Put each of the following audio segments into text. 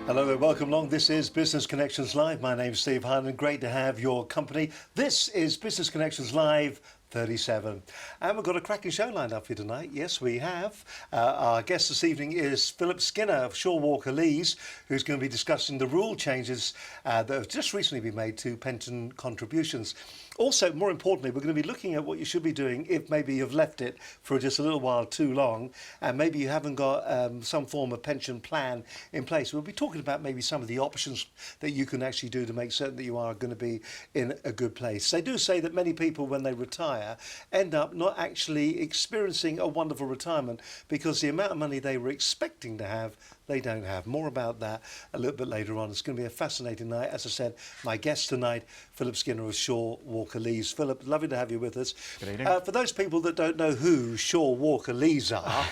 Hello and welcome along. This is Business Connections Live. My name's Steve Hyland. Great to have your company. This is Business Connections Live 37. And we've got a cracking show lined up for you tonight. Yes, we have. Our guest this evening is Philip Skinner of Shaw Walker Lees, who's going to be discussing the rule changes that have just recently been made to pension contributions. Also, more importantly, we're going to be looking at what you should be doing if maybe you've left it for just a little while too long and maybe you haven't got some form of pension plan in place. We'll be talking about maybe some of the options that you can actually do to make certain that you are going to be in a good place. They do say that many people, when they retire, end up not actually experiencing a wonderful retirement because the amount of money they were expecting to have, they don't have. More about that a little bit later on. It's going to be a fascinating night. As I said, my guest tonight, Philip Skinner of Shaw Walker Lees. Philip, lovely to have you with us. Good evening. For those people that don't know who Shaw Walker Lees are,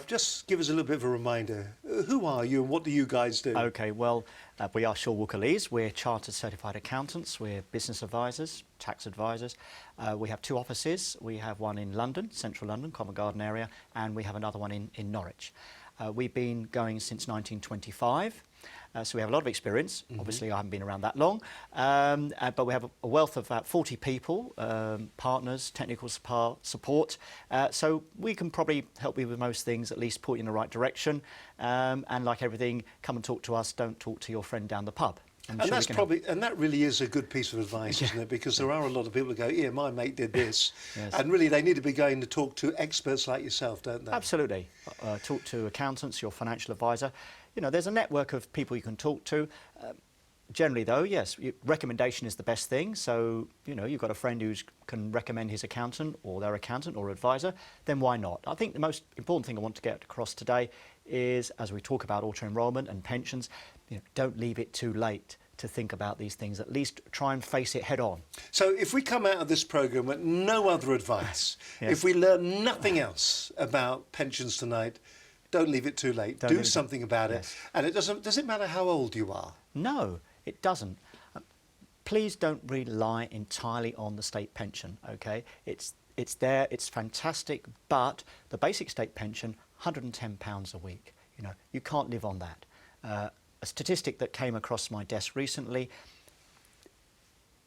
just give us a little bit of a reminder. Who are you and what do you guys do? Okay, well, we are Shaw Walker Lees. We're chartered certified accountants. We're business advisors, tax advisors. We have two offices. We have one in London, central London, Covent Garden area, and we have another one in Norwich. We've been going since 1925, so we have a lot of experience. Obviously, I haven't been around that long, but we have a wealth of about 40 people, partners, technical support, so we can probably help you with most things, at least point you in the right direction, and like everything, come and talk to us, don't talk to your friend down the pub. And that's probably, and that really is a good piece of advice, isn't it? Because there are a lot of people who go, yeah, my mate did this. Yes. And really they need to be going to talk to experts like yourself, don't they? Absolutely. Talk to accountants, your financial advisor. You know, there's a network of people you can talk to. Generally, though, yes, recommendation is the best thing. So, you know, you've got a friend who can recommend his accountant or their accountant or advisor, then why not? I think the most important thing I want to get across today is, as we talk about auto-enrolment and pensions, you know, don't leave it too late to think about these things. At least try and face it head on. So if we come out of this programme with no other advice, Yes. if we learn nothing else about pensions tonight, don't leave it too late. Do something about it. Yes. And does it matter how old you are? No, it doesn't. Please don't rely entirely on the state pension, okay? It's there, it's fantastic, but the basic state pension, £110 a week. You know, you can't live on that. A statistic that came across my desk recently,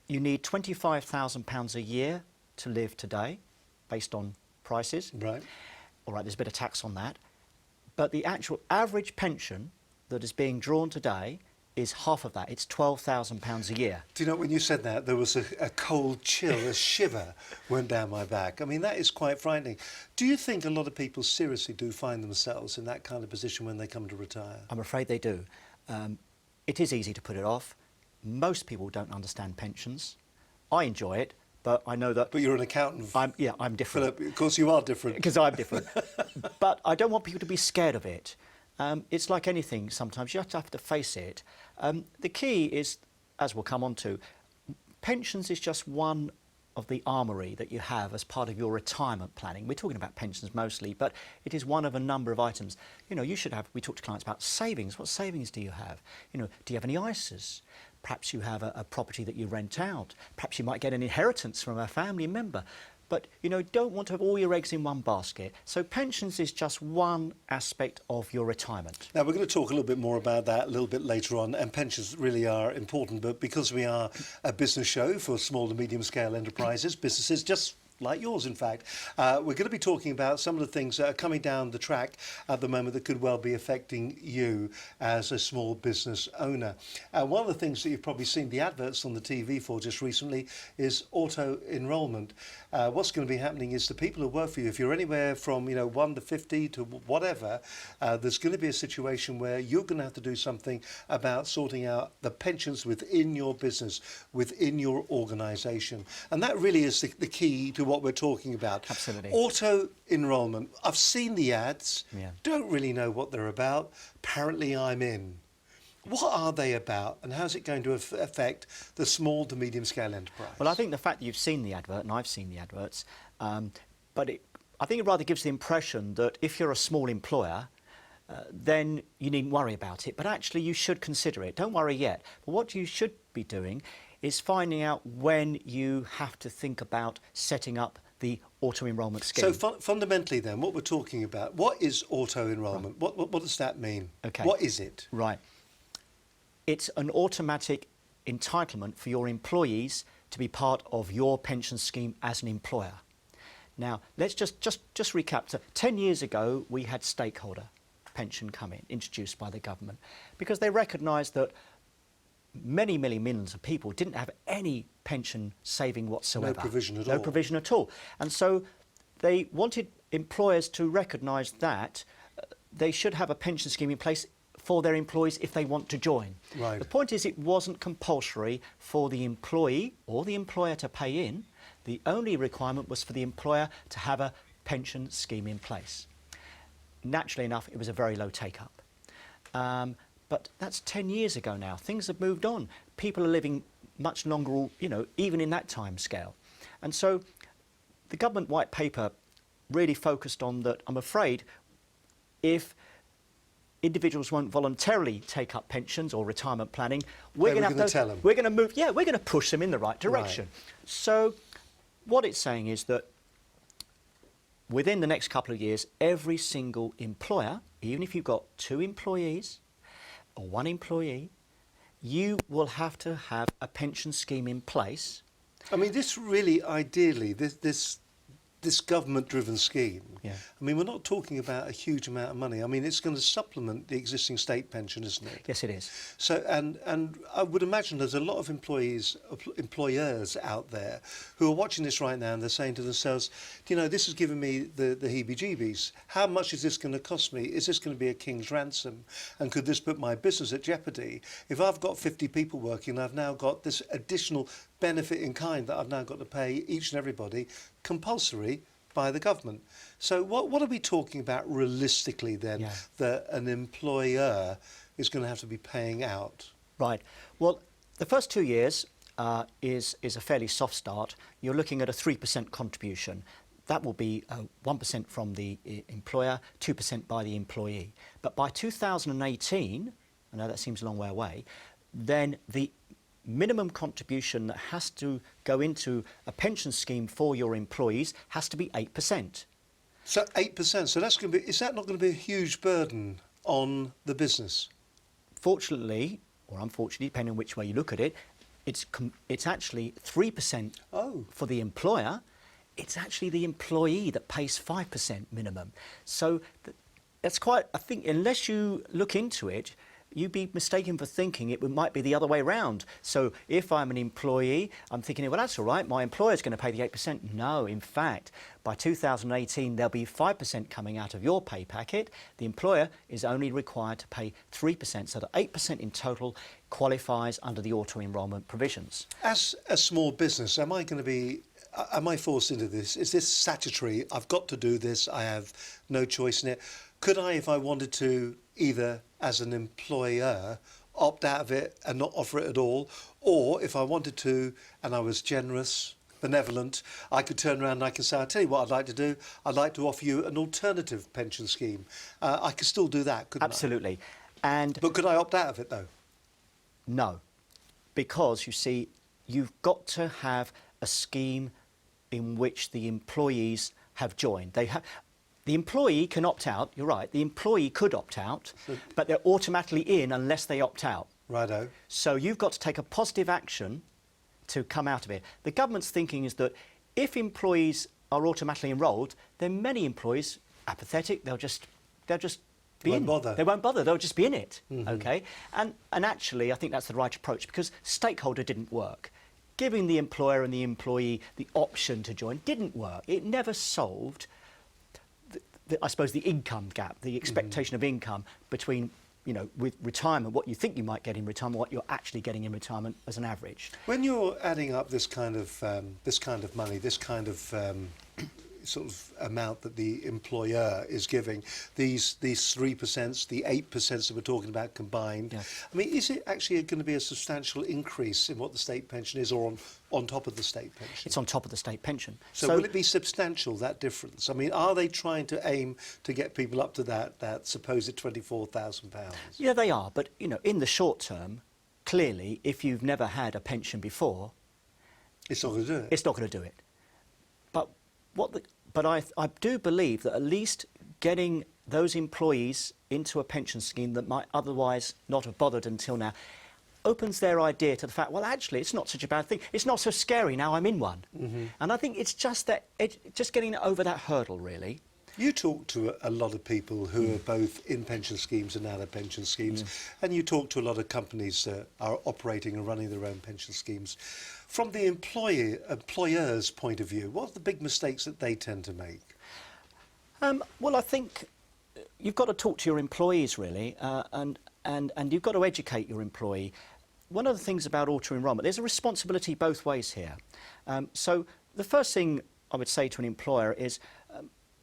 you need £25,000 a year to live today, based on prices. Right. All right, there's a bit of tax on that. But the actual average pension that is being drawn today is half of that. It's £12,000 a year. Do you know, when you said that, there was a cold chill, a shiver went down my back. I mean, that is quite frightening. Do you think a lot of people seriously do find themselves in that kind of position when they come to retire? I'm afraid they do. It is easy to put it off. Most people don't understand pensions. I enjoy it, but I know that... But you're an accountant. I'm different. Philip, of course you are different. Because I'm different. But I don't want people to be scared of it. It's like anything sometimes. You have to face it. The key is, as we'll come on to, pensions is just one of the armoury that you have as part of your retirement planning. We're talking about pensions mostly, but it is one of a number of items. You know, you should have, we talk to clients about savings. What savings do you have? You know, do you have any ISAs? Perhaps you have a property that you rent out. Perhaps you might get an inheritance from a family member. But, you know, don't want to have all your eggs in one basket. So pensions is just one aspect of your retirement. Now, we're going to talk a little bit more about that a little bit later on, and pensions really are important, but because we are a business show for small to medium-scale enterprises, businesses just like yours, in fact, we're going to be talking about some of the things that are coming down the track at the moment that could well be affecting you as a small business owner. One of the things that you've probably seen the adverts on the TV for just recently is auto-enrolment. What's going to be happening is the people who work for you, if you're anywhere from 1 to 50 to whatever, there's going to be a situation where you're going to have to do something about sorting out the pensions within your business, within your organisation. And that really is the key to what we're talking about. Absolutely. Auto-enrolment. I've seen the ads, Yeah. don't really know what they're about. Apparently I'm in. What are they about and how's it going to affect the small to medium scale enterprise? Well, I think the fact that you've seen the advert, and I've seen the adverts, but I think it rather gives the impression that if you're a small employer, then you needn't worry about it. But actually you should consider it. Don't worry yet. But what you should be doing is finding out when you have to think about setting up the auto-enrolment scheme. So fundamentally then, what we're talking about, what is auto-enrolment? What does that mean? Okay. What is it? Right. it's an automatic entitlement for your employees to be part of your pension scheme as an employer. Now, let's just recap. So 10 years ago, we had stakeholder pension come in, introduced by the government, because they recognised that many millions of people didn't have any pension saving whatsoever. No provision at all. No provision at all. And so they wanted employers to recognise that they should have a pension scheme in place for their employees if they want to join. Right. The point is, it wasn't compulsory for the employee or the employer to pay in. The only requirement was for the employer to have a pension scheme in place. Naturally enough, it was a very low take-up. But that's 10 years ago now. Things have moved on. People are living much longer, you know, even in that time scale. And so the government white paper really focused on that. I'm afraid if individuals won't voluntarily take up pensions or retirement planning, we're going to move. Yeah, we're going to push them in the right direction. Right. So what it's saying is that within the next couple of years, every single employer, even if you've got 2 employees or 1 employee, you will have to have a pension scheme in place. I mean, this really, ideally, this government-driven scheme, yeah. I mean, we're not talking about a huge amount of money. I mean, it's going to supplement the existing state pension, isn't it? Yes, it is. So, and I would imagine there's a lot of employers out there who are watching this right now and they're saying to themselves, you know, this has given me the heebie-jeebies. How much is this going to cost me? Is this going to be a king's ransom? And could this put my business at jeopardy? If I've got 50 people working, I've now got this additional benefit in kind that I've now got to pay each and everybody compulsory by the government. So what are we talking about realistically then, yeah. that an employer is going to have to be paying out? Right. Well, the first 2 years is a fairly soft start. You're looking at a 3% contribution. That will be 1% from the employer, 2% by the employee. But by 2018, I know that seems a long way away, then the minimum contribution that has to go into a pension scheme for your employees has to be 8%. So 8%. So that's going to be. Is that not going to be a huge burden on the business? Fortunately, or unfortunately, depending on which way you look at it, it's actually 3% for the employer. It's actually the employee that pays 5% minimum. So that's quite. I think unless you look into it, you'd be mistaken for thinking it might be the other way around. So if I'm an employee, I'm thinking, well, that's all right, my employer's going to pay the 8%. No, in fact, by 2018, there'll be 5% coming out of your pay packet. The employer is only required to pay 3%, so that 8% in total qualifies under the auto-enrolment provisions. As a small business, am I forced into this? Is this statutory? I've got to do this. I have no choice in it. Could I, if I wanted to, either as an employer, opt out of it and not offer it at all, or if I wanted to and I was generous, benevolent, I could turn around and I could say, I'll tell you what I'd like to do. I'd like to offer you an alternative pension scheme. I could still do that, couldn't I? Absolutely. But could I opt out of it, though? No, because, you see, you've got to have a scheme in which the employees have joined. The employee can opt out, you're right, the employee could opt out, but they're automatically in unless they opt out. Righto. So you've got to take a positive action to come out of it. The government's thinking is that if employees are automatically enrolled, then many employees, apathetic, they'll just be in. Bother. They won't bother, they'll just be in it, Mm-hmm. okay? And actually, I think that's the right approach, because stakeholder didn't work. Giving the employer and the employee the option to join didn't work. It never solved I suppose the income gap, the expectation of income between, you know, with retirement, what you think you might get in retirement, what you're actually getting in retirement as an average. When you're adding up this kind of money, this kind of sort of amount that the employer is giving, these 3%, the 8% that we're talking about combined, Yeah. I mean, is it actually going to be a substantial increase in what the state pension is, or on top of the state pension? It's on top of the state pension. So will it be substantial, that difference? I mean, are they trying to aim to get people up to that supposed £24,000? Yeah, they are. But, you know, in the short term, clearly, if you've never had a pension before, It's not going to do it. it's not going to do it. But I do believe that at least getting those employees into a pension scheme that might otherwise not have bothered until now, opens their idea to the fact, well, actually, it's not such a bad thing. It's not so scary now I'm in one. And I think it's just that, just getting over that hurdle, really. You talk to a lot of people who are both in pension schemes and out of pension schemes, and you talk to a lot of companies that are operating and running their own pension schemes. From the employer's point of view, what are the big mistakes that they tend to make? Well, I think you've got to talk to your employees, really, and you've got to educate your employee. One of the things about auto-enrolment, there's a responsibility both ways here. So the first thing I would say to an employer is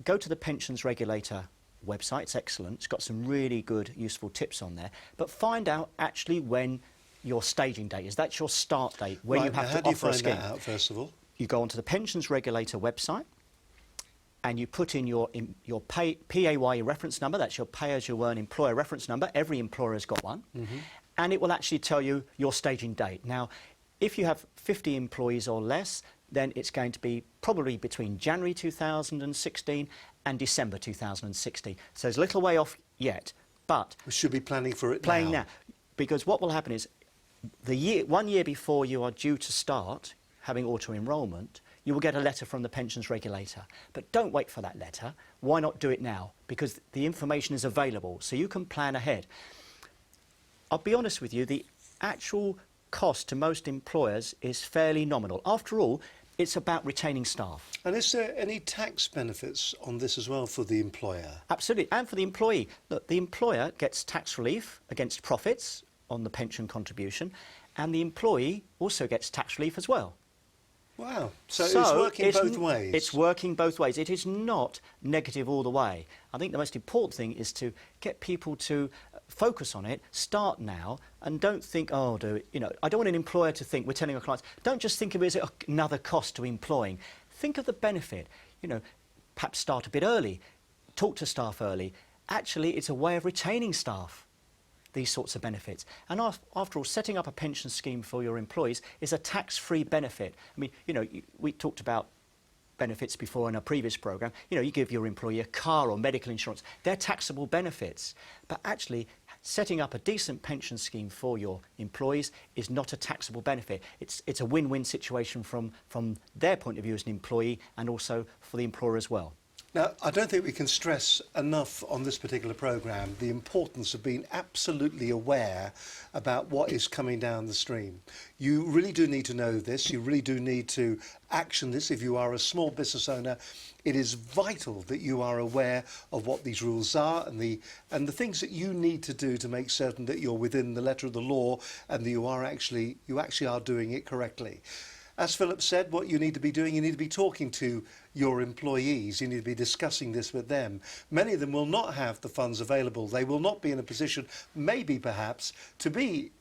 go to the pensions regulator website. It's excellent. It's got some really good, useful tips on there. But find out actually when your staging date is. That's your start date, when Right, you have how to do you offer a find scheme. that out, first of all? You go onto the pensions regulator website and you put in your PAYE reference number. That's your pay-as-you-earn employer reference number. Every employer has got one. And it will actually tell you your staging date. Now, if you have 50 employees or less, then it's going to be probably between January 2016 and December 2016. So there's a little way off yet, but We should be planning for it now. Because what will happen is, 1 year before you are due to start having auto-enrolment, you will get a letter from the pensions regulator. But don't wait for that letter. Why not do it now? Because the information is available, so you can plan ahead. I'll be honest with you, the actual cost to most employers is fairly nominal. After all, it's about retaining staff. And is there any tax benefits on this as well for the employer? Absolutely, and for the employee. Look, the employer gets tax relief against profits on the pension contribution, and the employee also gets tax relief as well. Wow, so it's working both ways. It's working both ways. It is not negative all the way. I think the most important thing is to get people to focus on it, start now, and don't think, oh, I don't want an employer to think, we're telling our clients, don't just think of it as another cost to employing. Think of the benefit. Perhaps start a bit early, talk to staff early. Actually, it's a way of retaining staff, these sorts of benefits. And after all, setting up a pension scheme for your employees is a tax-free benefit. I mean, we talked about benefits before in a previous programme. You give your employee a car or medical insurance. They're taxable benefits. But actually, setting up a decent pension scheme for your employees is not a taxable benefit. It's a win-win situation from their point of view as an employee and also for the employer as well. Now, I don't think we can stress enough on this particular programme the importance of being absolutely aware about what is coming down the stream. You really do need to know this. You really do need to action this. If you are a small business owner, it is vital that you are aware of what these rules are and the things that you need to do to make certain that you're within the letter of the law and that you actually are doing it correctly. As Philip said, what you need to be doing, you need to be talking to your employees. You need to be discussing this with them. Many of them will not have the funds available. They will not be in a position, maybe perhaps, to be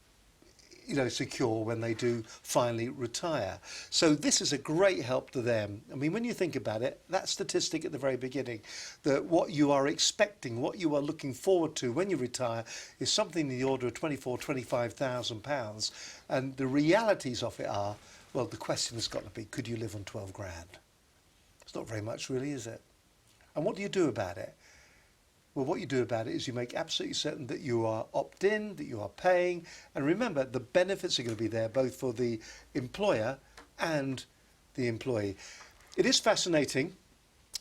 secure when they do finally retire. So this is a great help to them. I mean, when you think about it, that statistic at the very beginning, that what you are expecting, what you are looking forward to when you retire is something in the order of £24,000-25,000. And the realities of it are, well, the question has got to be, could you live on 12 grand? It's not very much really, is it? And what do you do about it? Well, what you do about it is you make absolutely certain that you are opt-in, that you are paying. And remember, the benefits are going to be there both for the employer and the employee. It is fascinating.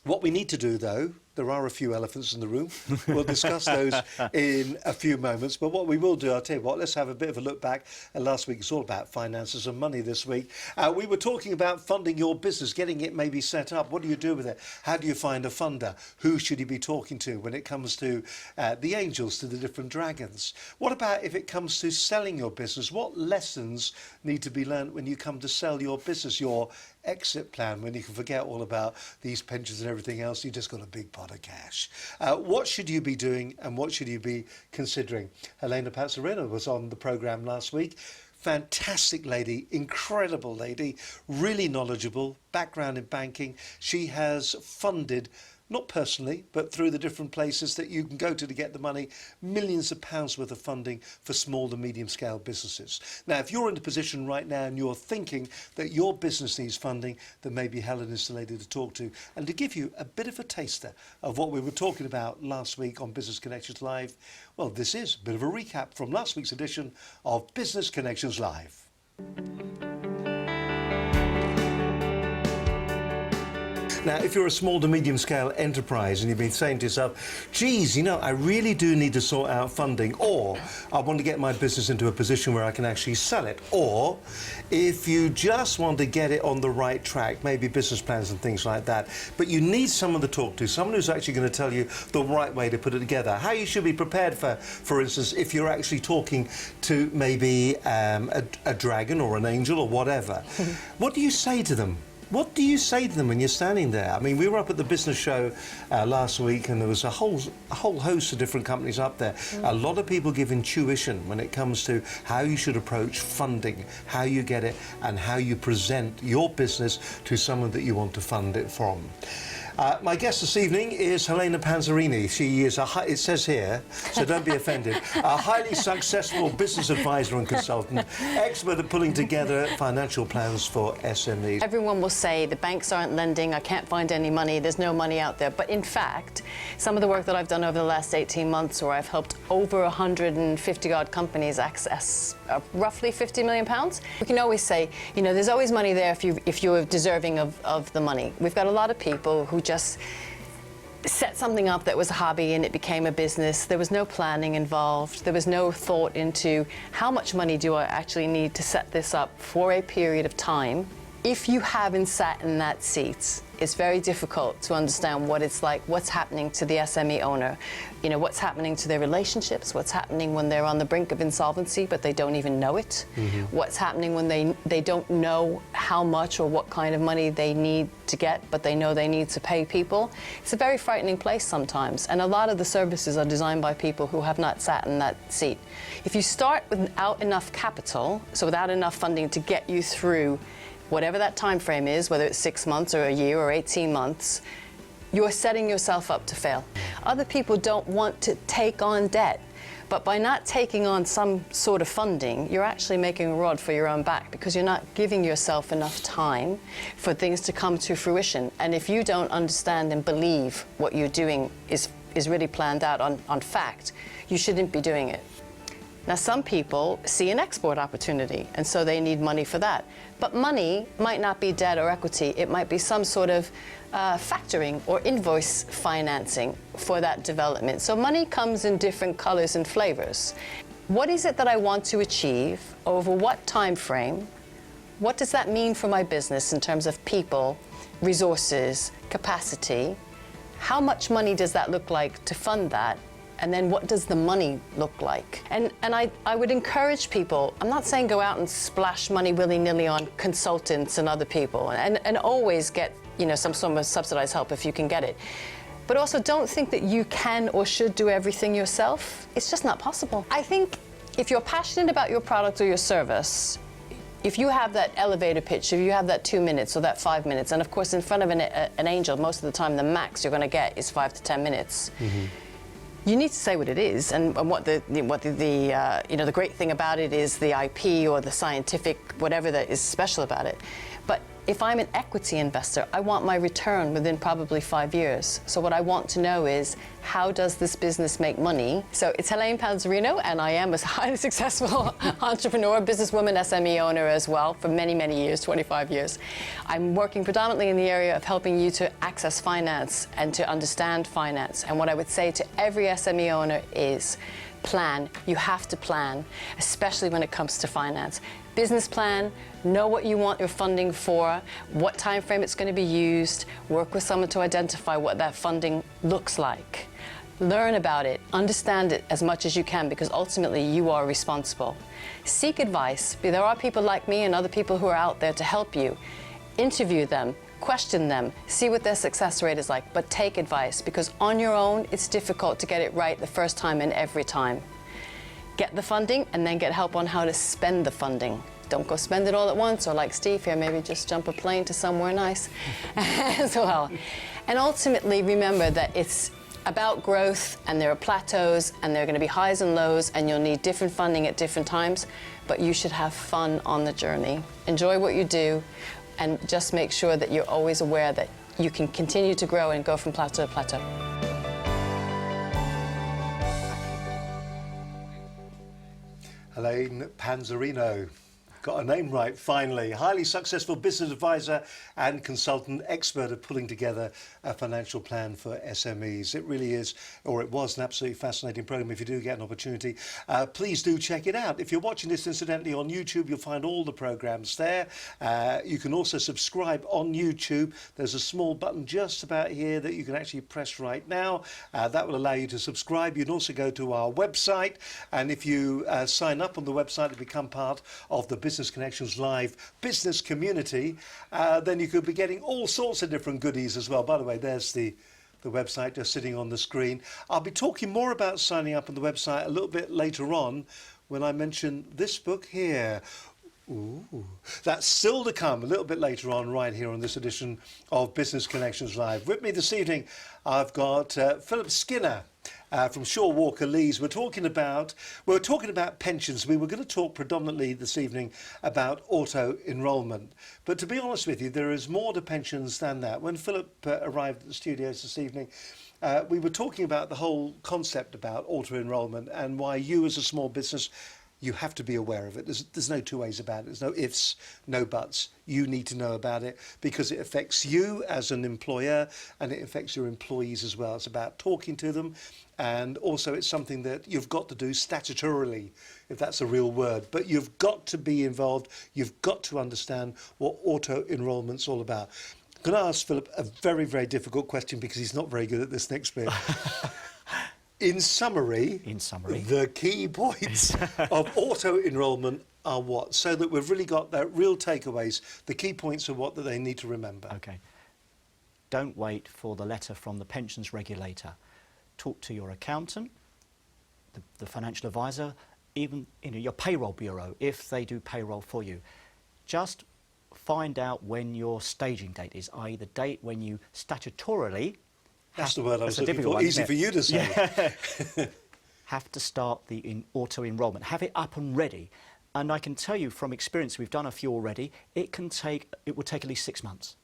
What we need to do, though, there are a few elephants in the room. We'll discuss those in a few moments. But what we will do, I'll tell you what, let's have a bit of a look back. Last week it's all about finances and money this week. We were talking about funding your business, getting it maybe set up. What do you do with it? How do you find a funder? Who should you be talking to when it comes to the angels, to the different dragons? What about if it comes to selling your business? What lessons need to be learned when you come to sell your business, your exit plan, when you can forget all about these pensions and everything else? You just got a big pot of cash. What should you be doing and what should you be considering? Helena Pazzarino was on the programme last week. Fantastic lady, incredible lady, really knowledgeable, background in banking. She has funded not personally, but through the different places that you can go to get the money, millions of pounds worth of funding for small to medium scale businesses. Now, if you're in a position right now and you're thinking that your business needs funding, then maybe Helen is the lady to talk to. And to give you a bit of a taster of what we were talking about last week on Business Connections Live, well, this is a bit of a recap from last week's edition of Business Connections Live. Now, if you're a small to medium scale enterprise and you've been saying to yourself, geez, you know, I really do need to sort out funding, or I want to get my business into a position where I can actually sell it, or if you just want to get it on the right track, maybe business plans and things like that, but you need someone to talk to, someone who's actually going to tell you the right way to put it together, how you should be prepared for instance, if you're actually talking to maybe a dragon or an angel or whatever. What do you say to them? What do you say to them when you're standing there? I mean, we were up at the business show last week and there was a whole host of different companies up there. A lot of people give intuition when it comes to how you should approach funding, how you get it, and how you present your business to someone that you want to fund it from. My guest this evening is Helena Panzerini. She is it says here, so don't be offended, a highly successful business advisor and consultant, expert at pulling together financial plans for SMEs. Everyone will say the banks aren't lending, I can't find any money, there's no money out there. But in fact, some of the work that I've done over the last 18 months, where I've helped over 150 odd companies access roughly £50 million, we can always say, you know, there's always money there if you're deserving of the money. We've got a lot of people who just set something up that was a hobby and it became a business. There was no planning involved. There was no thought into how much money do I actually need to set this up for a period of time. If you haven't sat in that seat, it's very difficult to understand what it's like, what's happening to the SME owner, you know, what's happening to their relationships, what's happening when they're on the brink of insolvency but they don't even know it, what's happening when they don't know how much or what kind of money they need to get, but they know they need to pay people. It's a very frightening place sometimes, and a lot of the services are designed by people who have not sat in that seat. If you start without enough capital, so without enough funding to get you through whatever that time frame is, whether it's 6 months or a year or 18 months, you're setting yourself up to fail. Other people don't want to take on debt, but by not taking on some sort of funding, you're actually making a rod for your own back because you're not giving yourself enough time for things to come to fruition. And if you don't understand and believe what you're doing is really planned out on fact, you shouldn't be doing it. Now, some people see an export opportunity, and so they need money for that. But money might not be debt or equity. It might be some sort of factoring or invoice financing for that development. So money comes in different colors and flavors. What is it that I want to achieve? Over what time frame? What does that mean for my business in terms of people, resources, capacity? How much money does that look like to fund that? And then what does the money look like? And I would encourage people, I'm not saying go out and splash money willy-nilly on consultants and other people, and always get, you know, some sort of subsidized help if you can get it. But also don't think that you can or should do everything yourself. It's just not possible. I think if you're passionate about your product or your service, if you have that elevator pitch, if you have that 2 minutes or that 5 minutes, and of course in front of an angel, most of the time the max you're going to get is 5 to 10 minutes. You need to say what it is, and what the great thing about it is the IP or the scientific whatever that is special about it. But if I'm an equity investor, I want my return within probably 5 years. So what I want to know is, how does this business make money? So it's Helena Panzerini, and I am a highly successful entrepreneur, businesswoman, SME owner as well for many, many years, 25 years. I'm working predominantly in the area of helping you to access finance and to understand finance. And what I would say to every SME owner is, plan. You have to plan, especially when it comes to finance. Business plan, know what you want your funding for, what time frame it's going to be used, work with someone to identify what that funding looks like. Learn about it, understand it as much as you can, because ultimately you are responsible. Seek advice. There are people like me and other people who are out there to help you. Interview them, question them, see what their success rate is like, but take advice, because on your own it's difficult to get it right the first time and every time. Get the funding and then get help on how to spend the funding. Don't go spend it all at once, or like Steve here, maybe just jump a plane to somewhere nice as well. And ultimately, remember that it's about growth, and there are plateaus, and there are going to be highs and lows, and you'll need different funding at different times, but you should have fun on the journey. Enjoy what you do, and just make sure that you're always aware that you can continue to grow and go from plateau to plateau. Elaine Panzerino. Got a name right, finally. Highly successful business advisor and consultant, expert at pulling together a financial plan for SMEs. It really is, or it was, an absolutely fascinating program. If you do get an opportunity, please do check it out. If you're watching this incidentally on YouTube, you'll find all the programs there. You can also subscribe on YouTube. There's a small button just about here that you can actually press right now. That will allow you to subscribe. You can also go to our website, and if you sign up on the website to become part of the Business Connections Live business community, then you could be getting all sorts of different goodies as well. By the way, there's the website just sitting on the screen. I'll be talking more about signing up on the website a little bit later on when I mention this book here. Ooh, that's still to come a little bit later on, right here on this edition of Business Connections Live. With me this evening, I've got Philip Skinner from Shaw Walker Lees. We're talking about pensions. We were going to talk predominantly this evening about auto-enrolment. But to be honest with you, there is more to pensions than that. When Philip arrived at the studios this evening, we were talking about the whole concept about auto-enrolment and why you as a small business, you have to be aware of it. There's no two ways about it. There's no ifs, no buts. You need to know about it because it affects you as an employer and it affects your employees as well. It's about talking to them, and also it's something that you've got to do statutorily, if that's a real word. But you've got to be involved. You've got to understand what auto-enrolment's all about. I'm going to ask Philip a very, very difficult question because he's not very good at this next bit. In summary, the key points of auto-enrolment are what? So that we've really got that real takeaways. The key points are what that they need to remember. Okay. Don't wait for the letter from the pensions regulator. Talk to your accountant, the financial advisor, even your payroll bureau, if they do payroll for you. Just find out when your staging date is, i.e. the date when you statutorily... That's the word I was looking for. Easy for you to say. Yeah. Have to start the auto-enrolment. Have it up and ready. And I can tell you from experience, we've done a few already, it will take at least 6 months.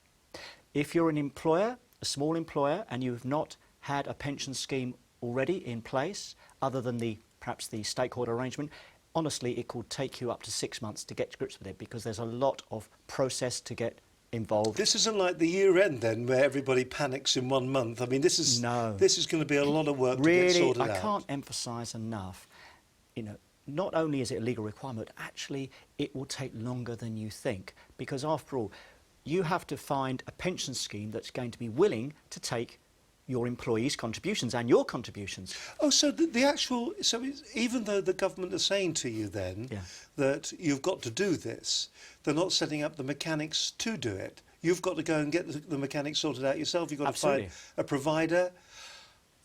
If you're an employer, a small employer, and you've not had a pension scheme already in place, other than perhaps the stakeholder arrangement, honestly, it could take you up to 6 months to get to grips with it because there's a lot of process to get involved. This isn't like the year end then, where everybody panics in 1 month. I mean, this is going to be a lot of work to get sorted out. I can't emphasise enough, not only is it a legal requirement, actually it will take longer than you think, because after all, you have to find a pension scheme that's going to be willing to take your employees' contributions and your contributions. Oh, so even though the government are saying to you then that you've got to do this, they're not setting up the mechanics to do it. You've got to go and get the mechanics sorted out yourself. You've got to find a provider.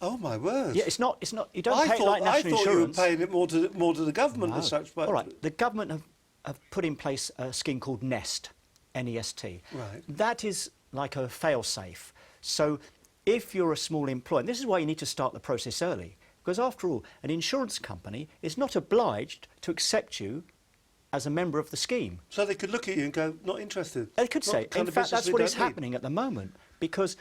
Oh my word! Yeah, it's not. You don't pay it like national insurance. I thought you were paying it more to the government as such. But all right, the government have put in place a scheme called NEST, N-E-S-T. Right. That is like a fail-safe. So if you're a small employer, and this is why you need to start the process early, because after all, an insurance company is not obliged to accept you as a member of the scheme. So they could look at you and go, not interested. They could say. In fact, that's what is happening at the moment, because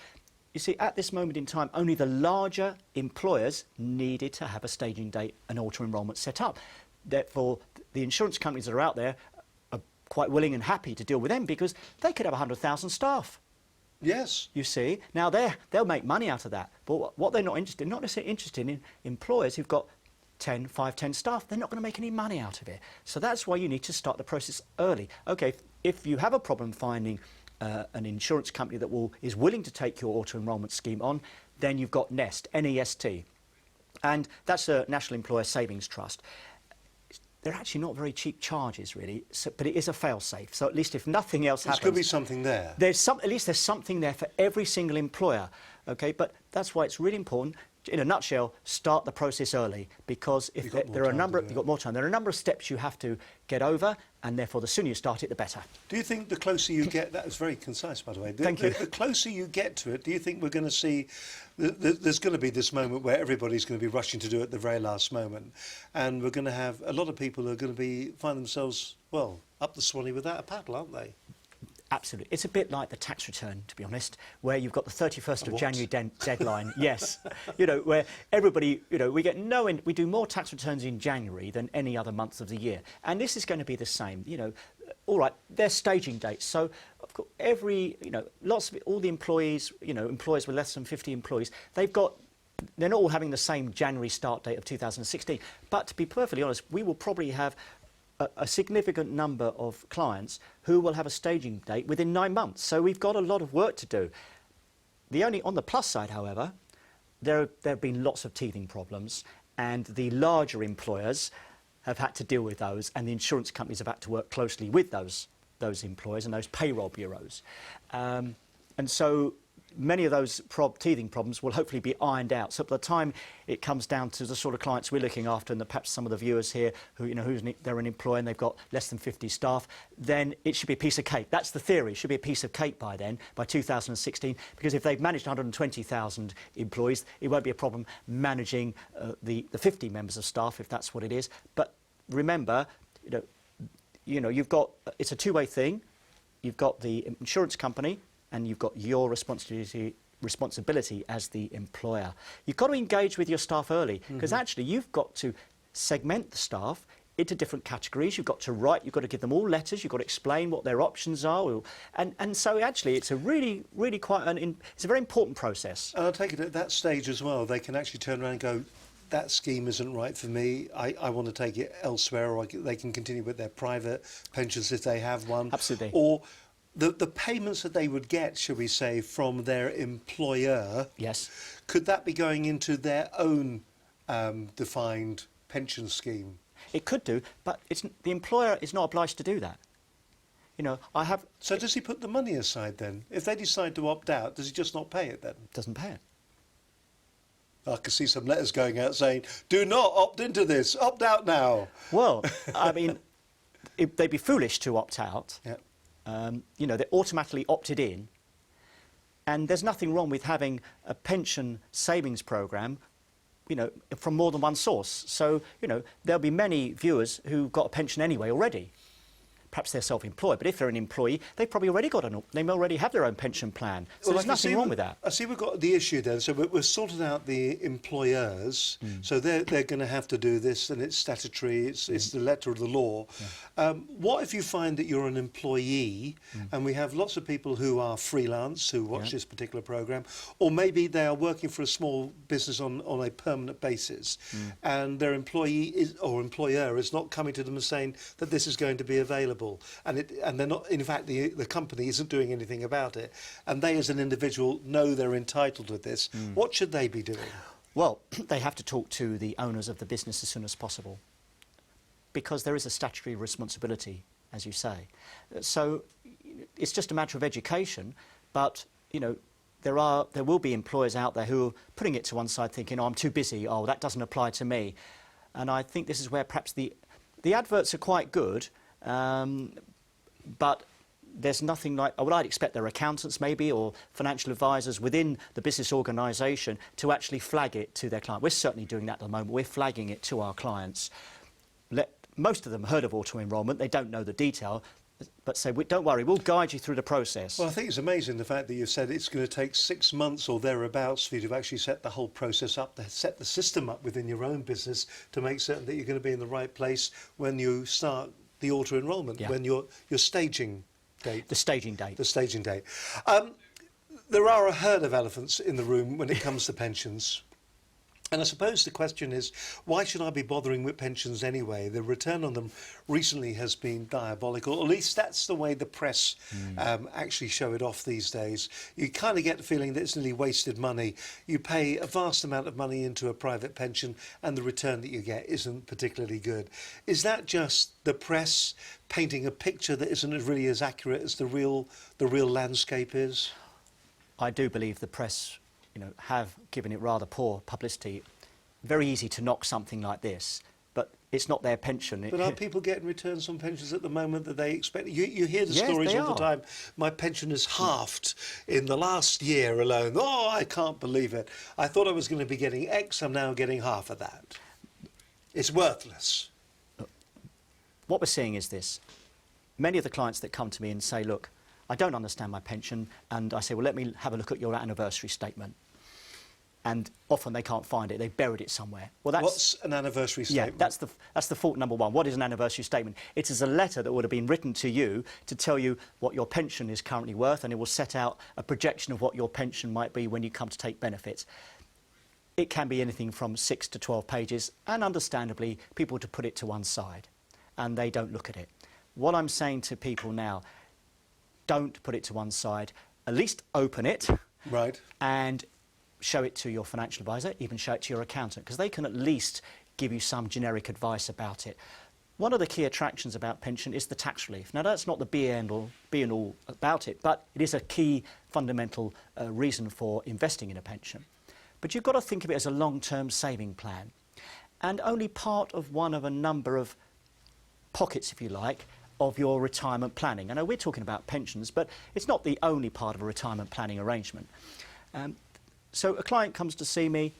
you see, at this moment in time, only the larger employers needed to have a staging date and auto-enrolment set up. Therefore, the insurance companies that are out there are quite willing and happy to deal with them because they could have 100,000 staff. Yes. You see, now they'll make money out of that. But what they're not necessarily interested in employers who've got 10 staff. They're not going to make any money out of it. So that's why you need to start the process early. Okay, if you have a problem finding an insurance company that is willing to take your auto-enrolment scheme on, then you've got NEST, N-E-S-T. And that's a National Employer Savings Trust. They're actually not very cheap charges, really, but it is a fail-safe. So at least if nothing else happens... There could be something there. At least there's something there for every single employer, OK? But that's why it's really important. in a nutshell, start the process early, because if there are a number, you've got more time. There are a number of steps you have to get over, and therefore the sooner you start it, the better. Do you think the closer you get, that was very concise, by the way. Thank you. The closer you get to it, do you think we're going to see, there's going to be this moment where everybody's going to be rushing to do it at the very last moment, and we're going to have a lot of people who are going to find themselves, well, up the Swanee without a paddle, aren't they? Absolutely. It's a bit like the tax return, to be honest, where you've got the 31st of January deadline. Yes. You know, where everybody, you know, we do more tax returns in January than any other month of the year. And this is going to be the same. You know, all right, they're staging dates. So, of course, all the employees, you know, employers with less than 50 employees, they're not all having the same January start date of 2016. But to be perfectly honest, we will probably have a significant number of clients who will have a staging date within 9 months. So we've got a lot of work to do. On the plus side, however, there have been lots of teething problems, and the larger employers have had to deal with those, and the insurance companies have had to work closely with those employers and those payroll bureaus. And so many of those teething problems will hopefully be ironed out. So by the time it comes down to the sort of clients we're looking after, and perhaps some of the viewers here who, you know, they're an employer and they've got less than 50 staff, then it should be a piece of cake. That's the theory. It should be a piece of cake by then, by 2016, because if they've managed 120,000 employees, it won't be a problem managing the 50 members of staff, if that's what it is. But remember, you've got, it's a two-way thing. You've got the insurance company, and you've got your responsibility as the employer. You've got to engage with your staff early, because actually you've got to segment the staff into different categories. You've got to give them all letters. You've got to explain what their options are, and so actually it's a really quite it's a very important process. And I'll take it at that stage as well. They can actually turn around and go, that scheme isn't right for me. I want to take it elsewhere, or they can continue with their private pensions if they have one. Absolutely. Or the payments that they would get, shall we say, from their employer, yes, could that be going into their own defined pension scheme? It could do, but the employer is not obliged to do that. You know, So does he put the money aside then? If they decide to opt out, does he just not pay it then? Doesn't pay it. I can see some letters going out saying, do not opt into this, opt out now. Well, I mean, they'd be foolish to opt out. Yeah. You know, they're automatically opted in. And there's nothing wrong with having a pension savings programme, you know, from more than one source. So, you know, there'll be many viewers who've got a pension anyway already. Perhaps they're self-employed, but if they're an employee, they've probably already they already have their own pension plan. So there's nothing wrong with that. I see we've got the issue then. So we've sorted out the employers. So they're going to have to do this, and it's statutory. It's the letter of the law. Yeah. What if you find that you're an employee, and we have lots of people who are freelance who watch this particular programme, or maybe they are working for a small business on a permanent basis, and their employee or employer is not coming to them and saying that this is going to be available. And they're not, in fact, the company isn't doing anything about it, and they as an individual know they're entitled to this. What should they be doing? Well, they have to talk to the owners of the business as soon as possible, because there is a statutory responsibility, as you say. So it's just a matter of education, but, you know, there will be employers out there who are putting it to one side thinking, oh, I'm too busy, oh, that doesn't apply to me. And I think this is where perhaps the adverts are quite good, but there's nothing like, well, I'd expect their accountants maybe, or financial advisors within the business organisation to actually flag it to their client. We're certainly doing that at the moment. We're flagging it to our clients. Most of them heard of auto-enrolment. They don't know the detail, but say, don't worry, we'll guide you through the process. Well, I think it's amazing the fact that you've said it's going to take 6 months or thereabouts for you to actually set the whole process up, to set the system up within your own business to make certain that you're going to be in the right place when you start the auto-enrolment, when your staging date. The staging date. The staging date. There are a herd of elephants in the room when it comes to pensions. And I suppose the question is, why should I be bothering with pensions anyway? The return on them recently has been diabolical. At least that's the way the press actually show it off these days. You kind of get the feeling that it's nearly wasted money. You pay a vast amount of money into a private pension, and the return that you get isn't particularly good. Is that just the press painting a picture that isn't really as accurate as the real landscape is? I do believe the press have given it rather poor publicity. Very easy to knock something like this, but it's not their pension. But are people getting returns on pensions at the moment that they expect? You hear the Yes, stories they all the are. time. My pension is halved in the last year alone. Oh, I can't believe it. I thought I was going to be getting X. I'm now getting half of that. It's worthless. What we're seeing is this. Many of the clients that come to me and say, look, I don't understand my pension, and I say, well, let me have a look at your anniversary statement. And often they can't find it. They've buried it somewhere. Well, What's an anniversary statement? Yeah, that's the fault number one. What is an anniversary statement? It is a letter that would have been written to you to tell you what your pension is currently worth, and it will set out a projection of what your pension might be when you come to take benefits. It can be anything from 6 to 12 pages, and understandably, people to put it to one side, and they don't look at it. What I'm saying to people now, don't put it to one side. At least open it. Right. And show it to your financial advisor, even show it to your accountant, because they can at least give you some generic advice about it. One of the key attractions about pension is the tax relief. Now, that's not the be and all about it, but it is a key fundamental reason for investing in a pension. But you've got to think of it as a long-term saving plan, and only part of one of a number of pockets, if you like, of your retirement planning. I know we're talking about pensions, but it's not the only part of a retirement planning arrangement. So a client comes to see me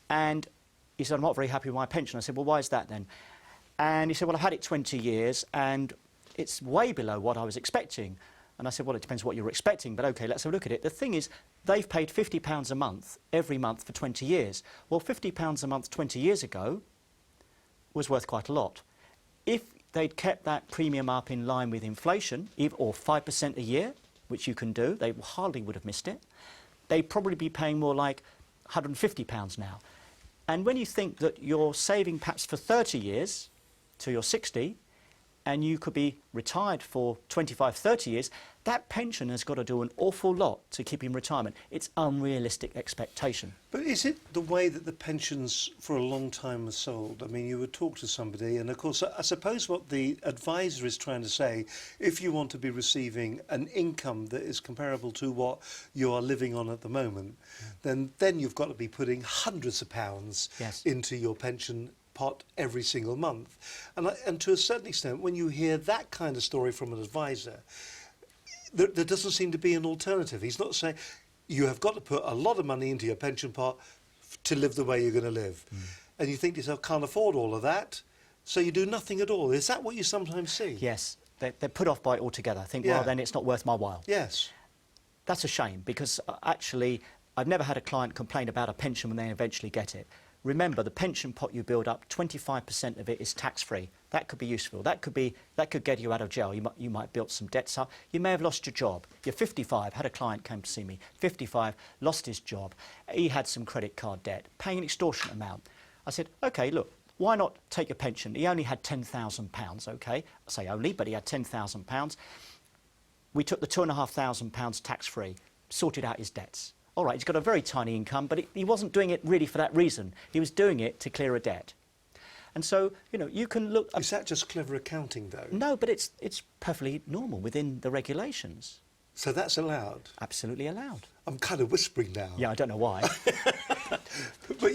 and he said, I'm not very happy with my pension. I said, well, why is that then? And he said, well, I've had it 20 years and it's way below what I was expecting. And I said, well, it depends what you're expecting, but OK, let's have a look at it. The thing is, they've paid £50 a month every month for 20 years. Well, £50 a month 20 years ago was worth quite a lot. If they'd kept that premium up in line with inflation, or 5% a year, which you can do, they hardly would have missed it. They'd probably be paying more like £150 now. And when you think that you're saving perhaps for 30 years till you're 60, and you could be retired for 25, 30 years, that pension has got to do an awful lot to keep you in retirement. It's unrealistic expectation. But is it the way that the pensions for a long time were sold? I mean, you would talk to somebody, and of course, I suppose what the advisor is trying to say, if you want to be receiving an income that is comparable to what you are living on at the moment, then you've got to be putting hundreds of pounds Yes. into your pension pot every single month. And to a certain extent, when you hear that kind of story from an advisor, there doesn't seem to be an alternative. He's not saying you have got to put a lot of money into your pension pot to live the way you're going to live. And you think to yourself, can't afford all of that, so you do nothing at all. Is that what you sometimes see? Yes, they're put off by it altogether. I think, Yeah. well, then it's not worth my while. Yes. That's a shame, because actually I've never had a client complain about a pension when they eventually get it. Remember, the pension pot you build up, 25% of it is tax-free. That could be useful. That could get you out of jail. You might build some debts up. You may have lost your job. You're 55. Had a client came to see me. 55, lost his job. He had some credit card debt, paying an extortionate amount. I said, OK, look, why not take a pension? He only had £10,000, OK? I say only, but he had £10,000. We took the £2,500 tax-free, sorted out his debts. All right, he's got a very tiny income, but he wasn't doing it really for that reason. He was doing it to clear a debt. And so, you can look... Is that just clever accounting, though? No, but it's perfectly normal within the regulations. So that's allowed? Absolutely allowed. I'm kind of whispering now. Yeah, I don't know why. But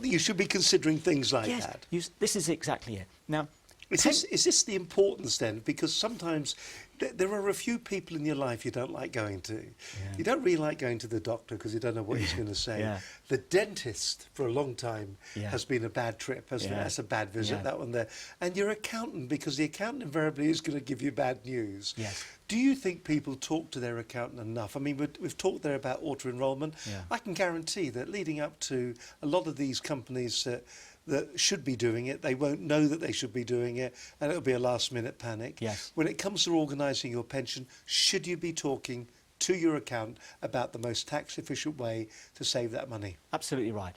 you should be considering things like Yes, that. this is exactly it. Now, Is this the importance then? Because sometimes there are a few people in your life you don't like going to. Yeah. You don't really like going to the doctor because you don't know what he's going to say. Yeah. The dentist for a long time Yeah. has been a bad trip, hasn't it? Yeah. That's a bad visit, Yeah. that one there. And your accountant, because the accountant invariably is going to give you bad news. Yes. Do you think people talk to their accountant enough? I mean, we've talked there about auto-enrolment. Yeah. I can guarantee that leading up to a lot of these companies that should be doing it, they won't know that they should be doing it, and it'll be a last-minute panic. Yes. When it comes to organising your pension, should you be talking to your accountant about the most tax-efficient way to save that money? Absolutely right.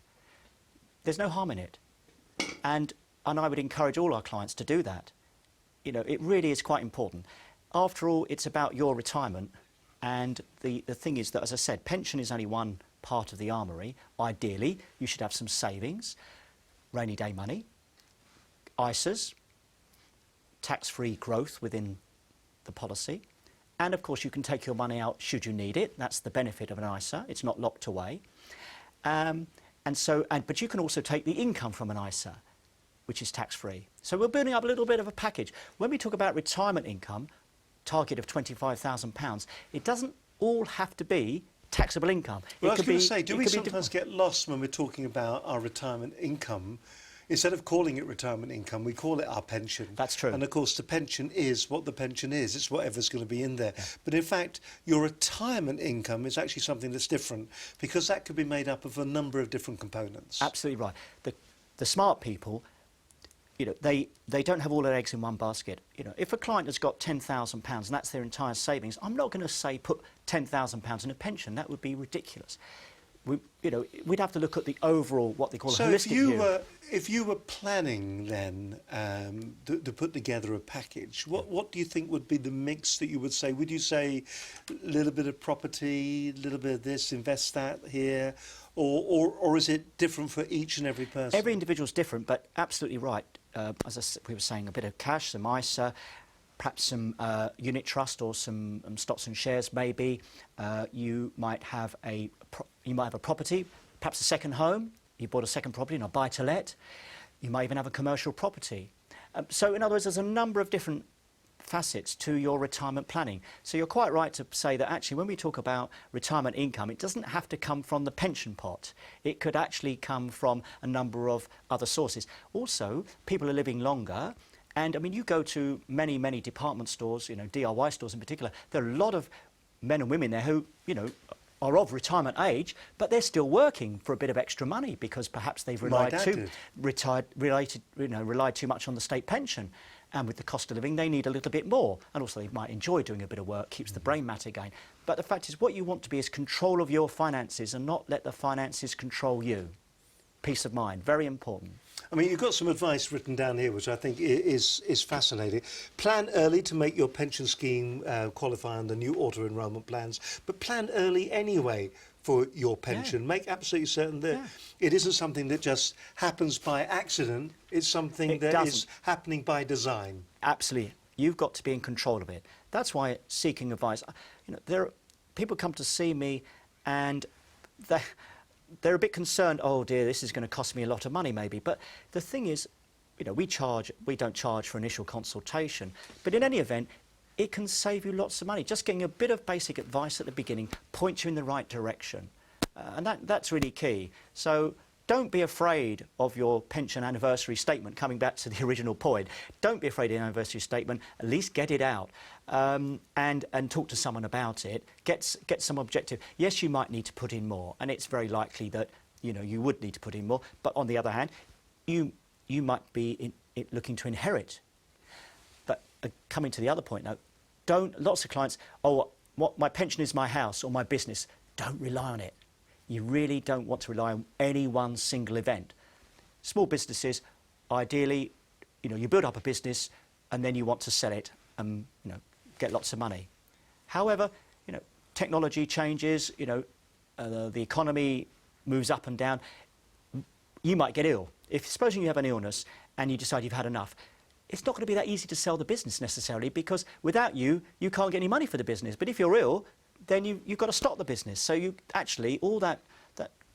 There's no harm in it. And I would encourage all our clients to do that. It really is quite important. After all, it's about your retirement. And the thing is that, as I said, pension is only one part of the armoury. Ideally, you should have some savings, rainy day money, ISAs, tax-free growth within the policy. And of course, you can take your money out should you need it. That's the benefit of an ISA. It's not locked away. But you can also take the income from an ISA, which is tax-free. So we're building up a little bit of a package. When we talk about retirement income, target of £25,000, it doesn't all have to be taxable income. Well, I was going to say, do we sometimes get lost when we're talking about our retirement income? Instead of calling it retirement income, we call it our pension. That's true. And of course, the pension is what the pension is. It's whatever's going to be in there. Yeah. But in fact, your retirement income is actually something that's different, because that could be made up of a number of different components. Absolutely right. The smart people, you know, they don't have all their eggs in one basket. You know, if a client has got £10,000 and that's their entire savings, I'm not going to say put £10,000 in a pension. That would be ridiculous. We'd have to look at the overall, what they call a holistic view. So if you were planning then to put together a package, what do you think would be the mix that you would say? Would you say a little bit of property, a little bit of this, invest that here, or is it different for each and every person? Every individual is different, but absolutely right. As we were saying, a bit of cash, some ISA, perhaps some unit trust or some stocks and shares maybe. You might have a property, perhaps a second home. You bought a second property in a buy-to-let. You might even have a commercial property. So in other words, there's a number of different facets to your retirement planning. So you're quite right to say that actually when we talk about retirement income, it doesn't have to come from the pension pot. It could actually come from a number of other sources. Also, people are living longer. And I mean, you go to many, many department stores, you know, DIY stores in particular, there are a lot of men and women there who, you know, are of retirement age, but they're still working for a bit of extra money because perhaps they've relied too much on the state pension. And with the cost of living, they need a little bit more. And also they might enjoy doing a bit of work, keeps the brain matter going. But the fact is, what you want to be is control of your finances and not let the finances control you. Peace of mind, very important. I mean, you've got some advice written down here, which I think is fascinating. Plan early to make your pension scheme qualify on the new auto-enrolment plans, but plan early anyway for your pension. Yeah. Make absolutely certain that it isn't something that just happens by accident. It's something that is happening by design. Absolutely. You've got to be in control of it. That's why seeking advice. You know, people come to see me and they're a bit concerned, oh dear, this is going to cost me a lot of money maybe. But the thing is, you know, we don't charge for initial consultation. But in any event, it can save you lots of money. Just getting a bit of basic advice at the beginning points you in the right direction. And that's really key. So don't be afraid of your pension anniversary statement, coming back to the original point. Don't be afraid of the anniversary statement, at least get it out and talk to someone about it. Get some objective. Yes, you might need to put in more, and it's very likely that, you know, you would need to put in more. But on the other hand, you might be looking to inherit. But coming to the other point now, lots of clients, my pension is my house or my business. Don't rely on it. You really don't want to rely on any one single event. Small businesses, ideally, you know, you build up a business and then you want to sell it and, you know, get lots of money. However, you know, technology changes, you know, the economy moves up and down. You might get ill. Supposing you have an illness and you decide you've had enough, it's not going to be that easy to sell the business necessarily, because without you can't get any money for the business. But if you're ill, then you've got to stop the business. So you actually, all that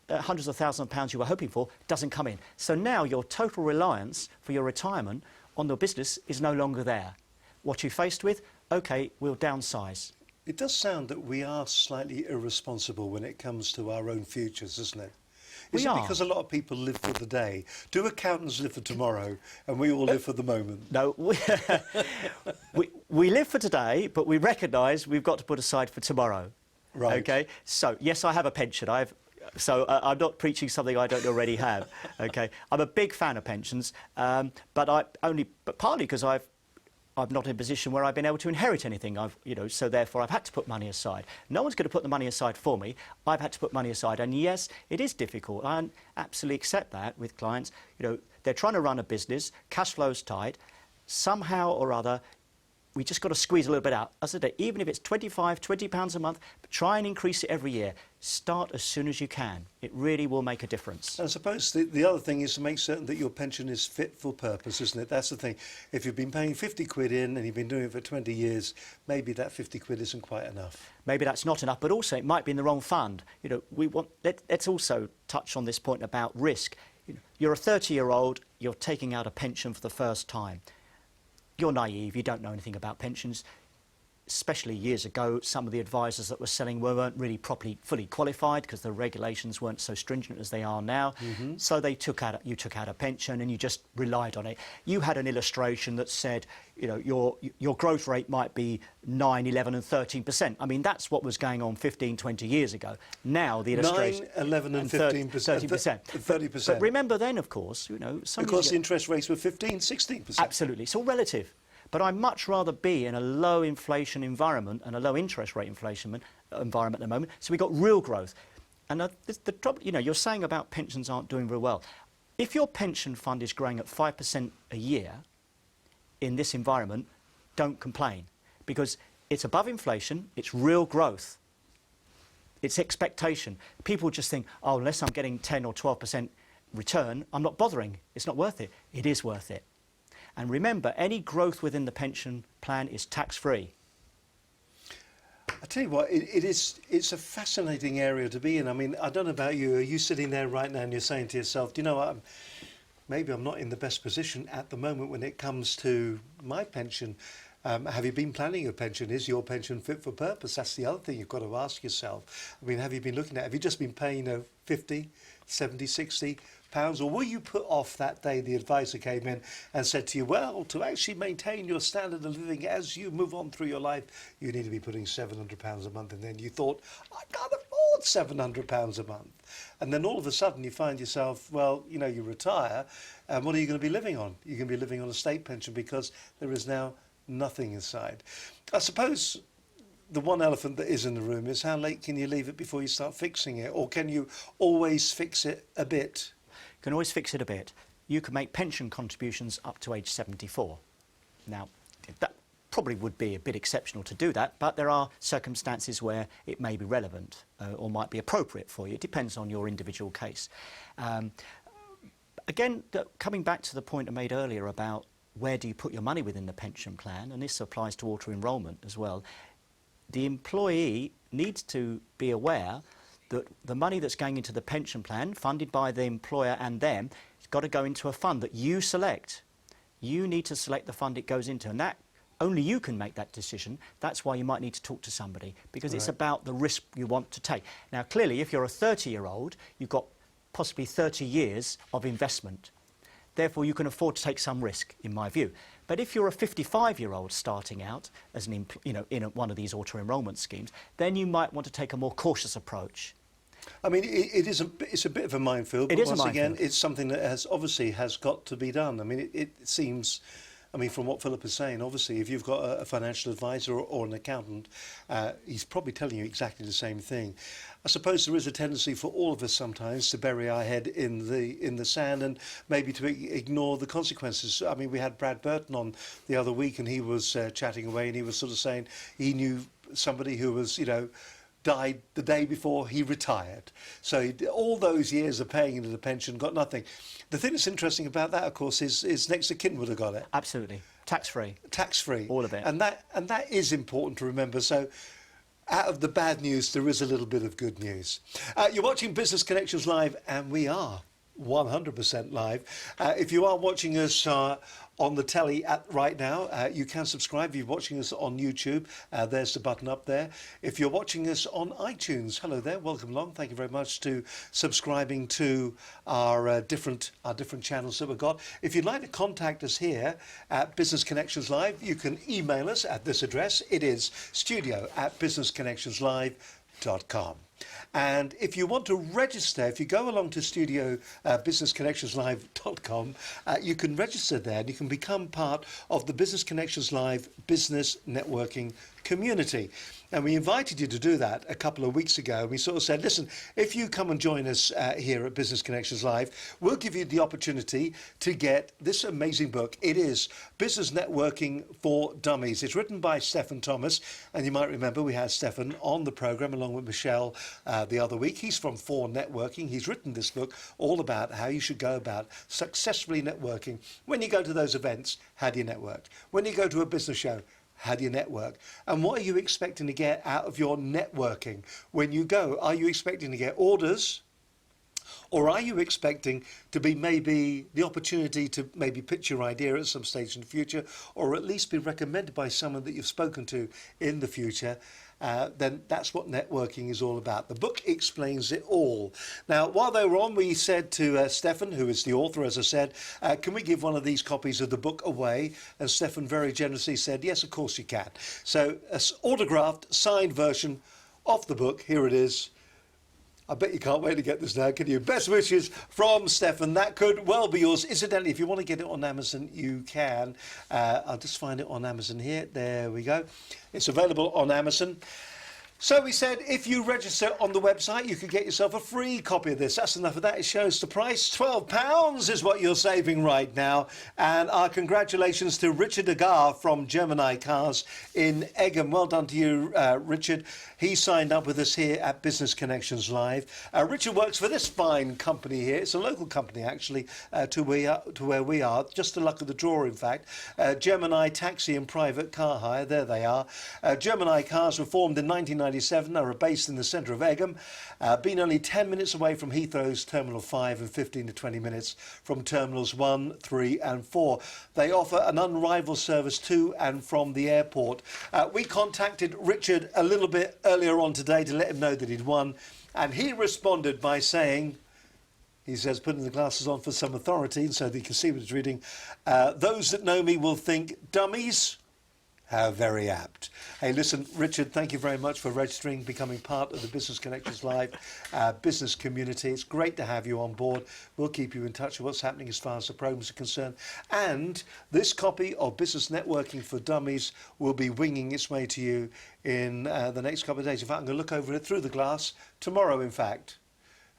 hundreds of thousands of pounds you were hoping for doesn't come in. So now your total reliance for your retirement on your business is no longer there. What you're faced with, OK, we'll downsize. It does sound that we are slightly irresponsible when it comes to our own futures, isn't it? Is it because a lot of people live for the day? Do accountants live for tomorrow and we all live for the moment? No, we live for today, but we recognise we've got to put aside for tomorrow. Right. Okay. So yes, I have a pension. I'm not preaching something I don't already have. Okay. I'm a big fan of pensions, but partly because I'm not in a position where I've been able to inherit anything. So therefore I've had to put money aside. No one's going to put the money aside for me. I've had to put money aside. And yes, it is difficult. I absolutely accept that with clients. You know, they're trying to run a business, cash flow's tight. Somehow or other, we just got to squeeze a little bit out. As I said, even if it's £25, £20 a month, but try and increase it every year. start as soon as you can. It really will make a difference. I suppose the other thing is to make certain that your pension is fit for purpose, isn't it? That's the thing. If you've been paying 50 quid in and you've been doing it for 20 years, maybe that 50 quid isn't quite enough. Maybe that's not enough, but also it might be in the wrong fund. You know, let's also touch on this point about risk. You know, you're a 30-year-old, you're taking out a pension for the first time. You're naive, you don't know anything about pensions. Especially years ago, some of the advisors that were selling weren't really fully qualified because the regulations weren't so stringent as they are now. So you took out a pension and you just relied on it. You had an illustration that said, you know, your growth rate might be 9, 11 and 13%. I mean, that's what was going on 15, 20 years ago. Now the illustration... 9, 11 and 15%. 30%. 30%. But remember then, of course, you know... Because the interest rates were 15, 16%. Absolutely. It's all relative. But I'd much rather be in a low inflation environment and a low interest rate inflation environment at the moment. So we've got real growth. And the trouble, you know, you're saying about pensions aren't doing very well. If your pension fund is growing at 5% a year in this environment, don't complain. Because it's above inflation, it's real growth. It's expectation. People just think, oh, unless I'm getting 10 or 12% return, I'm not bothering. It's not worth it. It is worth it. And remember, any growth within the pension plan is tax-free. I tell you what, it's a fascinating area to be in. I mean, I don't know about you. Are you sitting there right now and you're saying to yourself, do you know what, maybe I'm not in the best position at the moment when it comes to my pension. Have you been planning your pension? Is your pension fit for purpose? That's the other thing you've got to ask yourself. I mean, have you been looking at, have you just been paying 50, 70, 60 pounds, or were you put off that day the advisor came in and said to you, well, to actually maintain your standard of living as you move on through your life, you need to be putting £700 a month, and then you thought, I can't afford £700 a month. And then all of a sudden you find yourself, well, you know, you retire, and what are you going to be living on? You're going to be living on a state pension because there is now nothing inside. I suppose the one elephant that is in the room is how late can you leave it before you start fixing it, or can you always fix it a bit? You can always fix it a bit. You can make pension contributions up to age 74. Now, that probably would be a bit exceptional to do that, but there are circumstances where it may be relevant or might be appropriate for you. It depends on your individual case. Again, coming back to the point I made earlier about where do you put your money within the pension plan, and this applies to auto-enrolment as well, the employee needs to be aware that the money that's going into the pension plan, funded by the employer and them, has got to go into a fund that you select. You need to select the fund it goes into, and that only you can make that decision. That's why you might need to talk to somebody, because it's about the risk you want to take. Now, clearly, if you're a 30-year-old, you've got possibly 30 years of investment. Therefore, you can afford to take some risk, in my view. But if you're a 55-year-old starting out as in one of these auto-enrolment schemes, then you might want to take a more cautious approach. I mean, it's a bit of a minefield, but once again, it's something that has got to be done. I mean, it seems, I mean, from what Philip is saying, obviously, if you've got a financial advisor or an accountant, he's probably telling you exactly the same thing. I suppose there is a tendency for all of us sometimes to bury our head in the sand and maybe to ignore the consequences. I mean, we had Brad Burton on the other week, and he was chatting away, and he was sort of saying he knew somebody who was, you know, died the day before he retired. So all those years of paying into the pension, got nothing. The thing that's interesting about that, of course, is next of kin would have got it. Absolutely. Tax-free. Tax-free. All of it. And that is important to remember. So out of the bad news, there is a little bit of good news. You're watching Business Connections Live, and we are 100% live. If you are watching us on the telly right now, you can subscribe. If you're watching us on YouTube, there's the button up there. If you're watching us on iTunes, hello there, welcome along. Thank you very much to subscribing to our different channels that we've got. If you'd like to contact us here at Business Connections Live, you can email us at this address. It is studio@businessconnectionslive.com. And if you want to register, if you go along to businessconnectionslive.com, you can register there and you can become part of the Business Connections Live business networking community. And we invited you to do that a couple of weeks ago. We sort of said, listen, if you come and join us here at Business Connections Live, we'll give you the opportunity to get this amazing book. It is Business Networking for Dummies. It's written by Stephen Thomas. And you might remember we had Stephen on the programme along with Michelle the other week. He's from 4 Networking. He's written this book all about how you should go about successfully networking. When you go to those events, how do you network? When you go to a business show, how do you network? And what are you expecting to get out of your networking when you go? Are you expecting to get orders? Or are you expecting to be maybe the opportunity to maybe pitch your idea at some stage in the future, or at least be recommended by someone that you've spoken to in the future? Then that's what networking is all about. The book explains it all. Now, while they were on, we said to Stefan, who is the author, as I said, can we give one of these copies of the book away? And Stefan very generously said, yes, of course you can. So, an autographed, signed version of the book. Here it is. I bet you can't wait to get this now, can you? Best wishes from Stefan. That could well be yours. Incidentally, if you want to get it on Amazon, you can. I'll just find it on Amazon here. There we go. It's available on Amazon. So we said if you register on the website, you could get yourself a free copy of this. That's enough of that. It shows the price. £12 is what you're saving right now. And our congratulations to Richard Agar from Gemini Cars in Egham. Well done to you, Richard. He signed up with us here at Business Connections Live. Richard works for this fine company here. It's a local company, actually, to where we are. Just the luck of the draw, in fact. Gemini Taxi and Private Car Hire. There they are. Gemini Cars were formed in 1997. Are based in the centre of Egham, been only 10 minutes away from Heathrow's Terminal 5 and 15 to 20 minutes from Terminals 1, 3 and 4. They offer an unrivaled service to and from the airport. We contacted Richard a little bit earlier on today to let him know that he'd won, and he responded by saying, he says, putting the glasses on for some authority so that you can see what he's reading, those that know me will think dummies. How very apt. Hey, listen, Richard, thank you very much for registering, becoming part of the Business Connections Live business community. It's great to have you on board. We'll keep you in touch with what's happening as far as the programs are concerned. And this copy of Business Networking for Dummies will be winging its way to you in the next couple of days. In fact, I'm going to look over it through the glass tomorrow, in fact.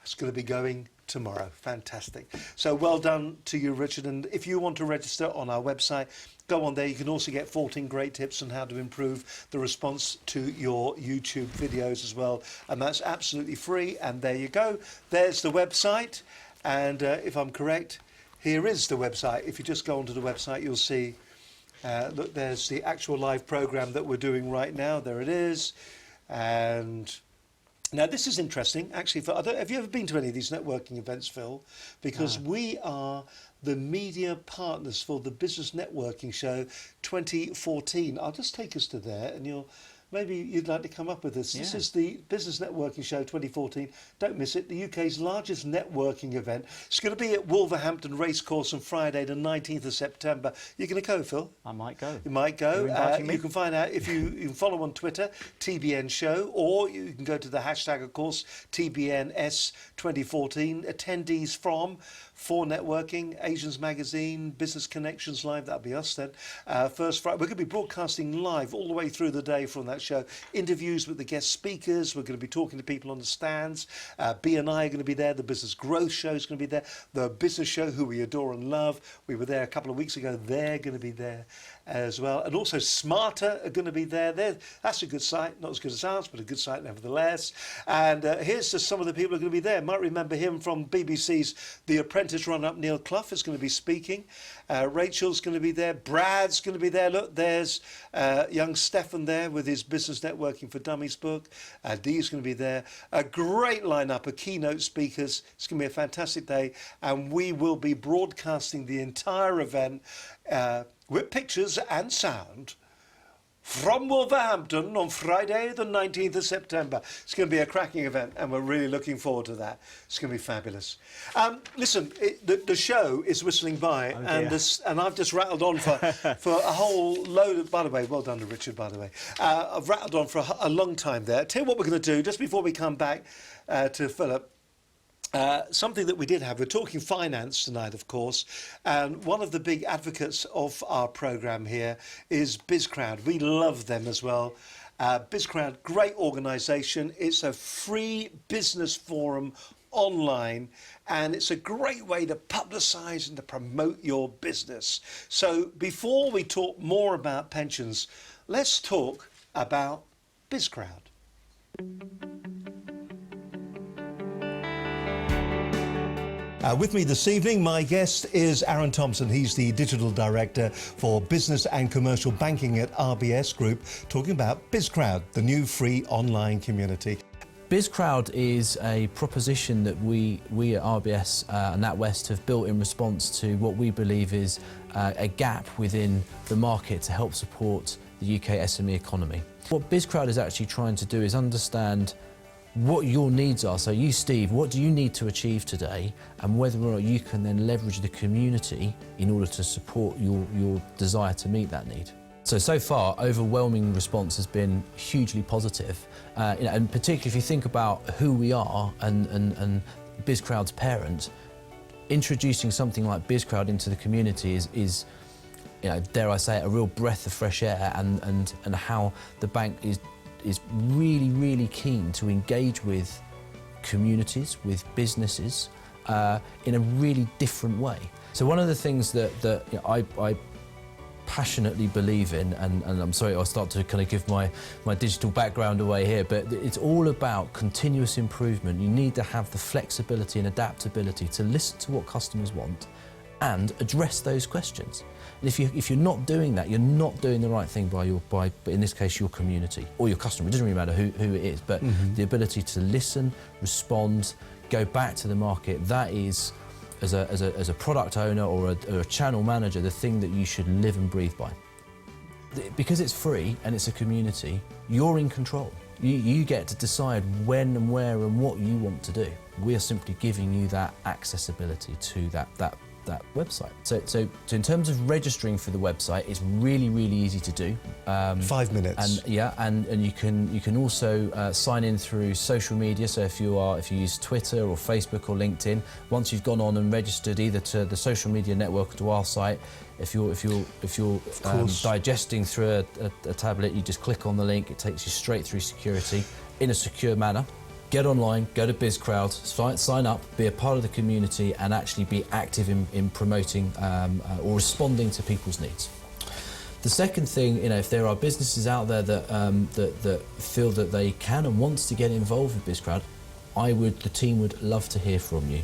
It's going to be going tomorrow. Fantastic. So well done to you, Richard. And if you want to register on our website, go on there. You can also get 14 great tips on how to improve the response to your YouTube videos as well. And that's absolutely free. And there you go. There's the website. And if I'm correct, here is the website. If you just go onto the website, you'll see, look, there's the actual live program that we're doing right now. There it is. And now, this is interesting, actually. Have you ever been to any of these networking events, Phil? Because we are the media partners for the Business Networking Show 2014. I'll just take us to there, and maybe you'd like to come up with this. Yeah. This is the Business Networking Show 2014. Don't miss it. The UK's largest networking event. It's going to be at Wolverhampton Racecourse on Friday, the 19th of September. You're going to go, Phil? I might go. You might go. You're inviting me? You can find out if you can follow on Twitter, TBN Show, or you can go to the hashtag, of course, TBNS 2014. Attendees from 4 Networking, Asians Magazine, Business Connections Live, that'll be us then. First Friday, we're going to be broadcasting live all the way through the day from that show. Interviews with the guest speakers, we're going to be talking to people on the stands. B&I are going to be there, the Business Growth Show is going to be there, the Business Show, who we adore and love. We were there a couple of weeks ago, they're going to be there as well. And also Smarter are going to be there. That's a good site, not as good as ours, but a good site nevertheless. And here's just some of the people who are going to be there. Might remember him from BBC's The Apprentice run-up. Neil Clough is going to be speaking. Rachel's going to be there. Brad's going to be there. Look, there's young Stefan there with his Business Networking for Dummies book. Dee's going to be there. A great lineup of keynote speakers. It's going to be a fantastic day. And we will be broadcasting the entire event with pictures and sound from Wolverhampton on Friday the 19th of September. It's going to be a cracking event and we're really looking forward to that. It's going to be fabulous. Listen, the show is whistling by and I've just rattled on for a whole load of, by the way, well done to Richard, by the way. I've rattled on for a long time there. Tell you what we're going to do, just before we come back to Philip, something that we did have, we're talking finance tonight, of course, and one of the big advocates of our programme here is BizCrowd. We love them as well. BizCrowd, great organisation. It's a free business forum online, and it's a great way to publicise and to promote your business. So before we talk more about pensions, let's talk about BizCrowd. With me this evening, my guest is Aaron Thompson. He's the Digital Director for Business and Commercial Banking at RBS Group, talking about BizCrowd, the new free online community. BizCrowd is a proposition that we at RBS and NatWest have built in response to what we believe is a gap within the market to help support the UK SME economy. What BizCrowd is actually trying to do is understand what your needs are. So you, Steve, what do you need to achieve today, and whether or not you can then leverage the community in order to support your desire to meet that need. So far, overwhelming response has been hugely positive, and particularly if you think about who we are and BizCrowd's parent, introducing something like BizCrowd into the community is dare I say it, a real breath of fresh air, and how the bank is really keen to engage with communities, with businesses, in a really different way. So one of the things that I passionately believe in, and I'm sorry I'll start to kind of give my digital background away here, but it's all about continuous improvement. You need to have the flexibility and adaptability to listen to what customers want and address those questions. And if you're not doing that, you're not doing the right thing by in this case your community or your customer. It doesn't really matter who it is, but the ability to listen, respond, go back to the market, that is, as a product owner or a channel manager, the thing that you should live and breathe by. Because it's free and it's a community, you're in control. You get to decide when and where and what you want to do. We are simply giving you that accessibility to that website. So in terms of registering for the website, it's really easy to do. 5 minutes. And you can also sign in through social media. So if you use Twitter or Facebook or LinkedIn, once you've gone on and registered either to the social media network or to our site, if you're digesting through a tablet, you just click on the link. It takes you straight through security in a secure manner. Get online, go to BizCrowd, sign up, be a part of the community, and actually be active in promoting or responding to people's needs. The second thing, if there are businesses out there that feel that they can and wants to get involved with BizCrowd, the team would love to hear from you.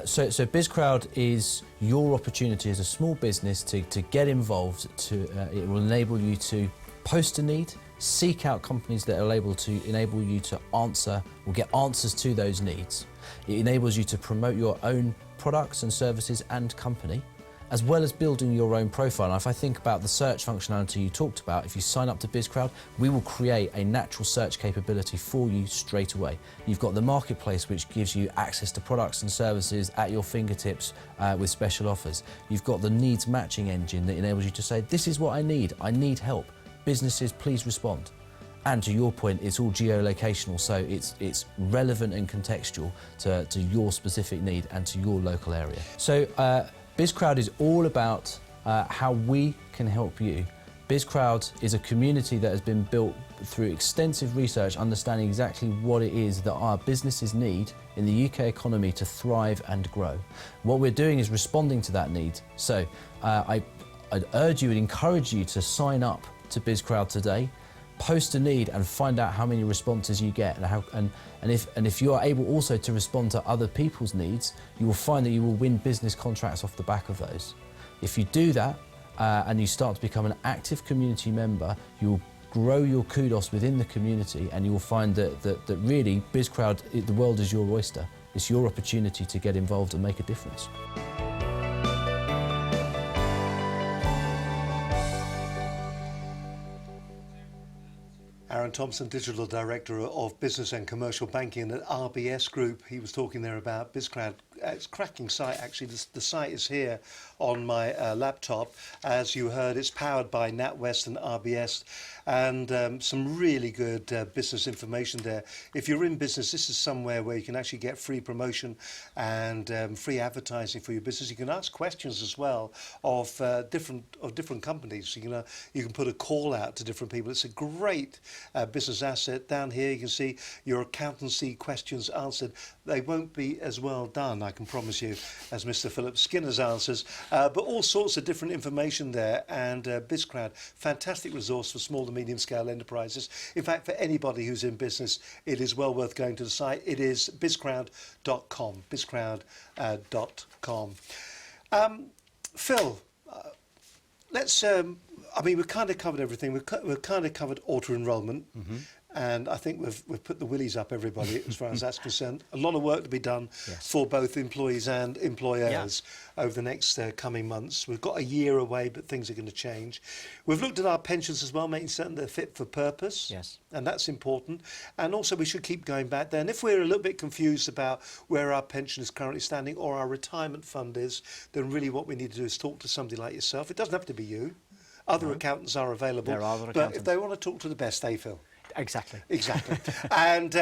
So BizCrowd is your opportunity as a small business to get involved. It will enable you to post a need, seek out companies that are able to enable you to answer or get answers to those needs. It enables you to promote your own products and services and company, as well as building your own profile. And if I think about the search functionality you talked about, if you sign up to BizCrowd, we will create a natural search capability for you straight away. You've got the marketplace, which gives you access to products and services at your fingertips with special offers. You've got the needs matching engine that enables you to say, this is what I need help. Businesses, please respond. And to your point, it's all geolocational, so it's relevant and contextual to your specific need and to your local area. So BizCrowd is all about how we can help you. BizCrowd is a community that has been built through extensive research, understanding exactly what it is that our businesses need in the UK economy to thrive and grow. What we're doing is responding to that need. So I'd urge you and encourage you to sign up to BizCrowd today, post a need and find out how many responses you get, and if you are able also to respond to other people's needs, you will find that you will win business contracts off the back of those. If you do that and you start to become an active community member, you will grow your kudos within the community, and you will find that really BizCrowd, the world is your oyster. It's your opportunity to get involved and make a difference. Aaron Thompson, Digital Director of Business and Commercial Banking at RBS Group. He was talking there about BizCrowd. It's a cracking site, actually. The site is here on my laptop. As you heard, it's powered by NatWest and RBS, and some really good business information there. If you're in business, this is somewhere where you can actually get free promotion and free advertising for your business. You can ask questions as well of different companies. You can put a call out to different people. It's a great business asset. Down here you can see your accountancy questions answered. They won't be as well done, I can promise you, as Mr. Philip Skinner's answers, but all sorts of different information there. And BizCrowd, fantastic resource for small to medium scale enterprises. In fact, for anybody who's in business, it is well worth going to the site. It is bizcrowd.com, bizcrowd.com. Phil, let's, we've kind of covered everything. We've kind of covered auto-enrolment. And I think we've put the willies up, everybody, as far as that's concerned. A lot of work to be done for both employees and employers over the next coming months. We've got a year away, but things are going to change. We've looked at our pensions as well, making certain they're fit for purpose. Yes. And that's important. And also we should keep going back there. And if we're a little bit confused about where our pension is currently standing or our retirement fund is, then really what we need to do is talk to somebody like yourself. It doesn't have to be you. Other accountants are available. There are other but accountants. if they want to talk to the best, they Phil. Exactly. And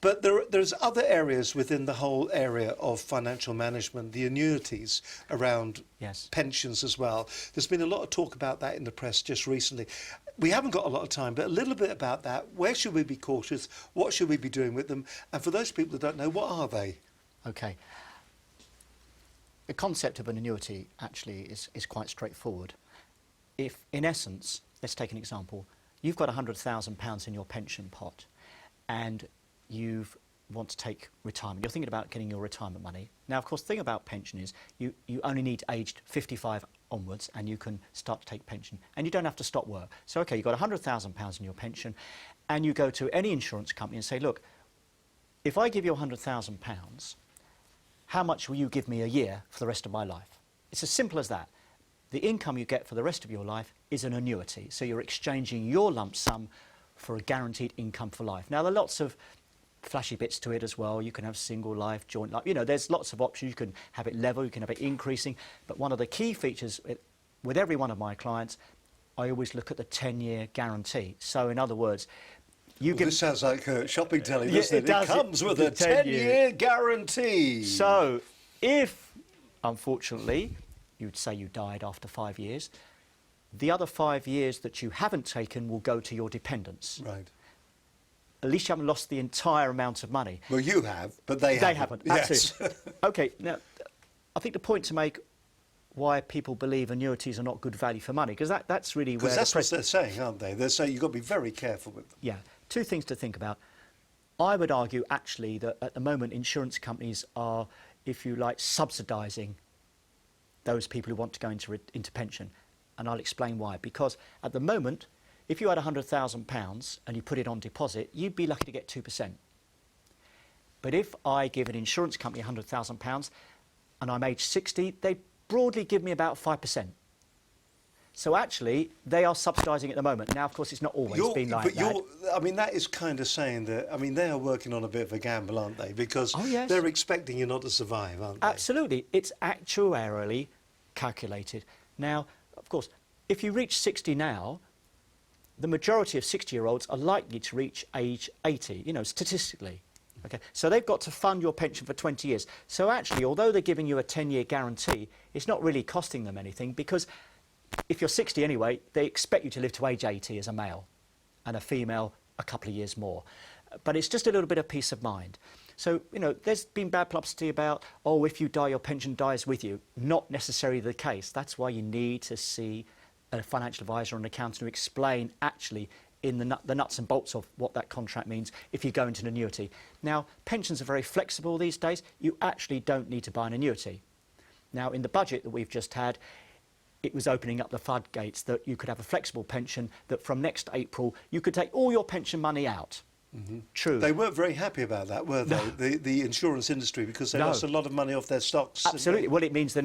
but there's other areas within the whole area of financial management, the annuities around pensions as well. There's been a lot of talk about that in the press just recently. We haven't got a lot of time, but a little bit about that. Where should we be cautious? What should we be doing with them? And for those people that don't know, what are they? Okay. The concept of an annuity actually is quite straightforward. If, in essence, let's take an example, you've got £100,000 in your pension pot and you want to take retirement. You're thinking about getting your retirement money. Now, of course, the thing about pension is you only need aged 55 onwards and you can start to take pension and you don't have to stop work. So, OK, you've got £100,000 in your pension and you go to any insurance company and say, look, if I give you £100,000, how much will you give me a year for the rest of my life? It's as simple as that. The income you get for the rest of your life is an annuity. So you're exchanging your lump sum for a guaranteed income for life. Now, there are lots of flashy bits to it as well. You can have single life, joint life. There's lots of options. You can have it level, you can have it increasing. But one of the key features with every one of my clients, I always look at the 10-year guarantee. So, in other words, this sounds like shopping telly, doesn't it? Does. It comes with a 10-year guarantee. So, if, unfortunately, you'd say you died after 5 years, the other 5 years that you haven't taken will go to your dependents. Right. At least you haven't lost the entire amount of money. Well, you have, but they haven't. Yes. Absolutely. OK, now, I think the point to make why people believe annuities are not good value for money, because that's really where... Because that's what they're saying, aren't they? They're saying you've got to be very careful with them. Yeah. Two things to think about. I would argue, actually, that at the moment insurance companies are, if you like, subsidising those people who want to go into pension. And I'll explain why. Because at the moment, if you had £100,000 and you put it on deposit, you'd be lucky to get 2%. But if I give an insurance company £100,000 and I'm age 60, they broadly give me about 5%. So actually, they are subsidising at the moment. Now, of course, it's not always been like that. I mean, that is kind of saying that, I mean, they are working on a bit of a gamble, aren't they? Because they're expecting you not to survive, aren't they? Absolutely. It's actuarially calculated. Now, of course, if you reach 60 now, the majority of 60-year-olds are likely to reach age 80, statistically. Okay, so they've got to fund your pension for 20 years. So actually, although they're giving you a 10-year guarantee, it's not really costing them anything, because if you're 60 anyway, they expect you to live to age 80 as a male, and a female a couple of years more. But it's just a little bit of peace of mind. So, there's been bad publicity about, oh, if you die, your pension dies with you. Not necessarily the case. That's why you need to see a financial advisor or an accountant to explain actually in the nuts and bolts of what that contract means if you go into an annuity. Now, pensions are very flexible these days. You actually don't need to buy an annuity. Now, in the budget that we've just had, it was opening up the floodgates that you could have a flexible pension, that from next April you could take all your pension money out. Mm-hmm. True. They weren't very happy about that, were they? No. The insurance industry, because they lost a lot of money off their stocks. Absolutely. Well, it means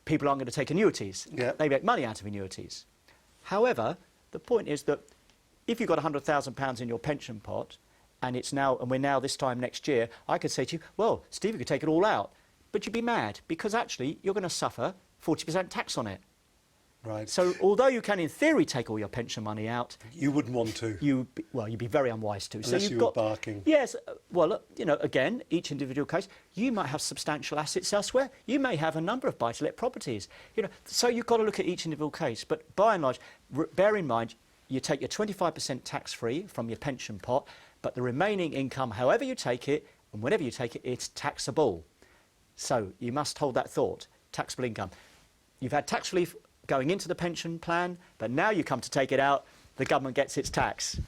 people aren't going to take annuities. Yeah. They make money out of annuities. However, the point is that if you've got £100,000 in your pension pot, and we're now this time next year, I could say to you, well, Steve, you could take it all out. But you'd be mad, because actually you're going to suffer 40% tax on it. Right. So although you can, in theory, take all your pension money out, You wouldn't want to. you'd be very unwise to. Unless you were barking. Yes. Well, look, again, each individual case, you might have substantial assets elsewhere. You may have a number of buy-to-let properties. So you've got to look at each individual case. But by and large, bear in mind, you take your 25% tax-free from your pension pot, but the remaining income, however you take it and whenever you take it, it's taxable. So you must hold that thought. Taxable income. You've had tax relief going into the pension plan, but now you come to take it out, the government gets its tax.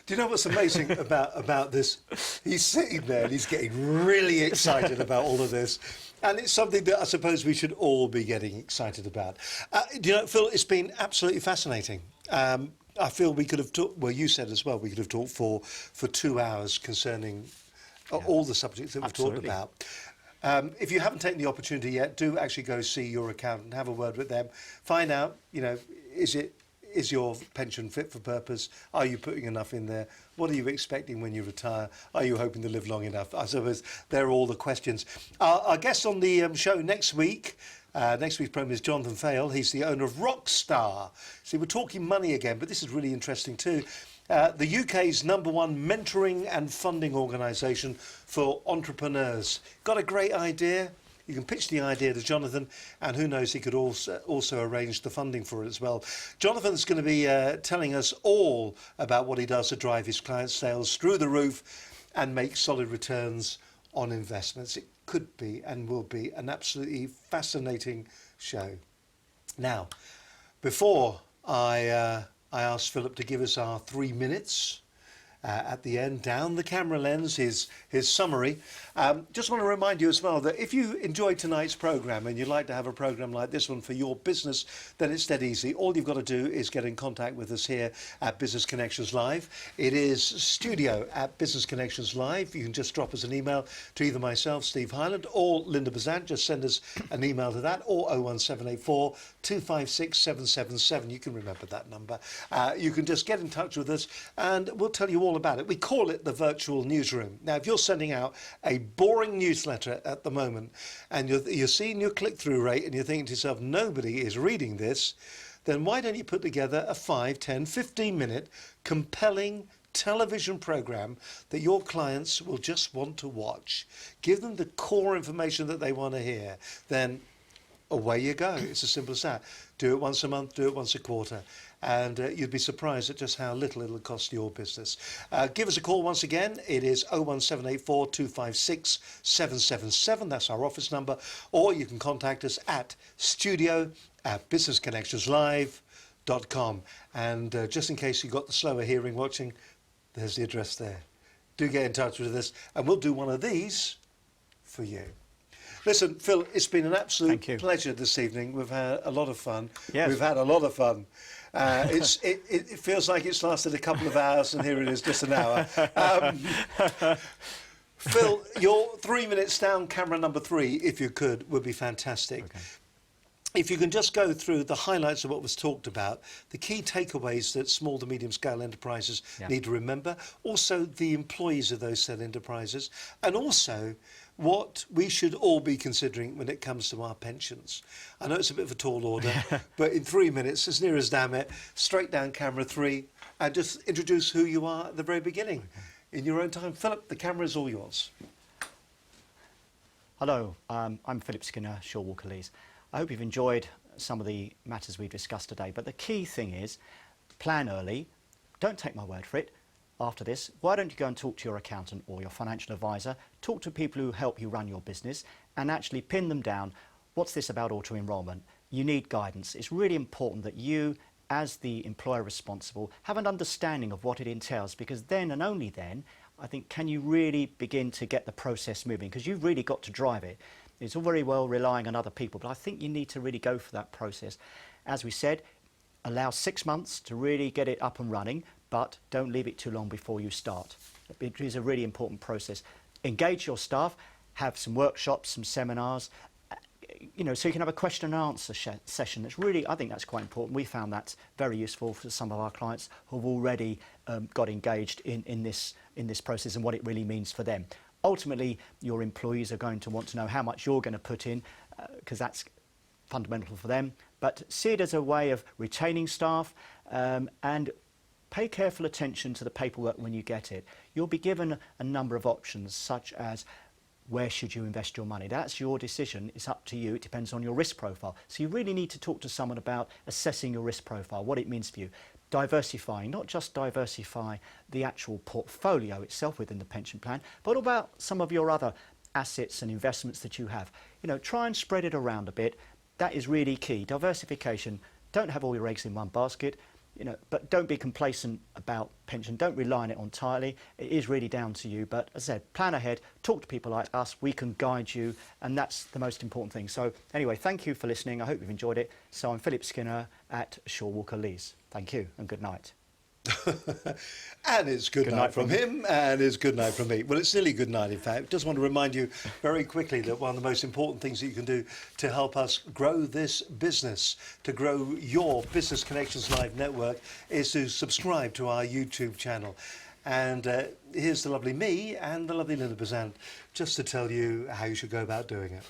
Do you know what's amazing about this? He's sitting there and he's getting really excited about all of this. And it's something that I suppose we should all be getting excited about. Do you know, Phil, it's been absolutely fascinating. I feel we could have talked, well, you said as well, we could have talked for 2 hours concerning all the subjects that we've talked about. If you haven't taken the opportunity yet, do actually go see your accountant, have a word with them, find out, is your pension fit for purpose? Are you putting enough in there? What are you expecting when you retire? Are you hoping to live long enough? I suppose they're all the questions. Our guest on the show next week's program is Jonathan Fail. He's the owner of Rockstar. See, we're talking money again, but this is really interesting too. The UK's #1 mentoring and funding organisation for entrepreneurs. Got a great idea? You can pitch the idea to Jonathan, and who knows, he could also arrange the funding for it as well. Jonathan's going to be telling us all about what he does to drive his clients' sales through the roof and make solid returns on investments. It could be and will be an absolutely fascinating show. Now, before I asked Philip to give us our 3 minutes at the end, down the camera lens, his summary. Just want to remind you as well that if you enjoyed tonight's programme and you'd like to have a programme like this one for your business, then it's dead easy. All you've got to do is get in contact with us here at Business Connections Live. It is studio@Business Connections Live. You can just drop us an email to either myself, Steve Hyland, or Linda Bazant. Just send us an email to that, or 01784 256 777. You can remember that number. You can just get in touch with us and we'll tell you all about it. We call it the virtual newsroom. Now, if you're sending out a boring newsletter at the moment and you're seeing your click-through rate and you're thinking to yourself, nobody is reading this, then why don't you put together a 5, 10, 15-minute compelling television program that your clients will just want to watch. Give them the core information that they want to hear. Then away you go. It's as simple as that. Do it once a month, do it once a quarter. And you'd be surprised at just how little it'll cost your business. Give us a call once again. It is 01784 256 777. That's our office number. Or you can contact us at studio@businessconnectionslive.com. And just in case you got the slower hearing watching, there's the address there. Do get in touch with us and we'll do one of these for you. Listen, Phil, it's been an absolute pleasure this evening. We've had a lot of fun. Yes. We've had a lot of fun. It feels like it's lasted a couple of hours, and here it is, just an hour. Phil, your 3 minutes down camera number 3, if you could, would be fantastic. Okay. If you can just go through the highlights of what was talked about, the key takeaways that small to medium scale enterprises need to remember, also the employees of those said enterprises, and also what we should all be considering when it comes to our pensions. I know it's a bit of a tall order, but in 3 minutes, as near as damn it, straight down camera 3, and just introduce who you are at the very beginning. In your own time. Philip, the camera is all yours. Hello, I'm Philip Skinner, Shaw Walker Lees. I hope you've enjoyed some of the matters we've discussed today, but the key thing is plan early. Don't take my word for it. After this, why don't you go and talk to your accountant or your financial advisor, talk to people who help you run your business and actually pin them down. What's this about auto-enrolment? You need guidance. It's really important that you, as the employer responsible, have an understanding of what it entails, because then and only then, I think, can you really begin to get the process moving, because you've really got to drive it. It's all very well relying on other people, but I think you need to really go for that process. As we said, allow 6 months to really get it up and running, but don't leave it too long before you start. It is a really important process. Engage your staff, have some workshops, some seminars, so you can have a question and answer session. That's really, I think that's quite important. We found that's very useful for some of our clients who've already got engaged in this process and what it really means for them. Ultimately, your employees are going to want to know how much you're going to put in, because that's fundamental for them, but see it as a way of retaining staff and pay careful attention to the paperwork when you get it. You'll be given a number of options, such as where should you invest your money. That's your decision. It's up to you. It depends on your risk profile. So you really need to talk to someone about assessing your risk profile, what it means for you. Diversifying, not just diversify the actual portfolio itself within the pension plan, but about some of your other assets and investments that you have. You know, try and spread it around a bit. That is really key. Diversification. Don't have all your eggs in one basket. You know, but don't be complacent about pension. Don't rely on it entirely. It is really down to you. But as I said, plan ahead, talk to people like us. We can guide you, and that's the most important thing. So anyway, thank you for listening. I hope you've enjoyed it. So I'm Philip Skinner at Shaw Walker Lees. Thank you and good night. And it's good night from him, and it's good night from me. Well, it's nearly good night, in fact. Just want to remind you very quickly that one of the most important things that you can do to help us grow this business, to grow your Business Connections Live network, is to subscribe to our YouTube channel. And here's the lovely me and the lovely Linda Bazant just to tell you how you should go about doing it.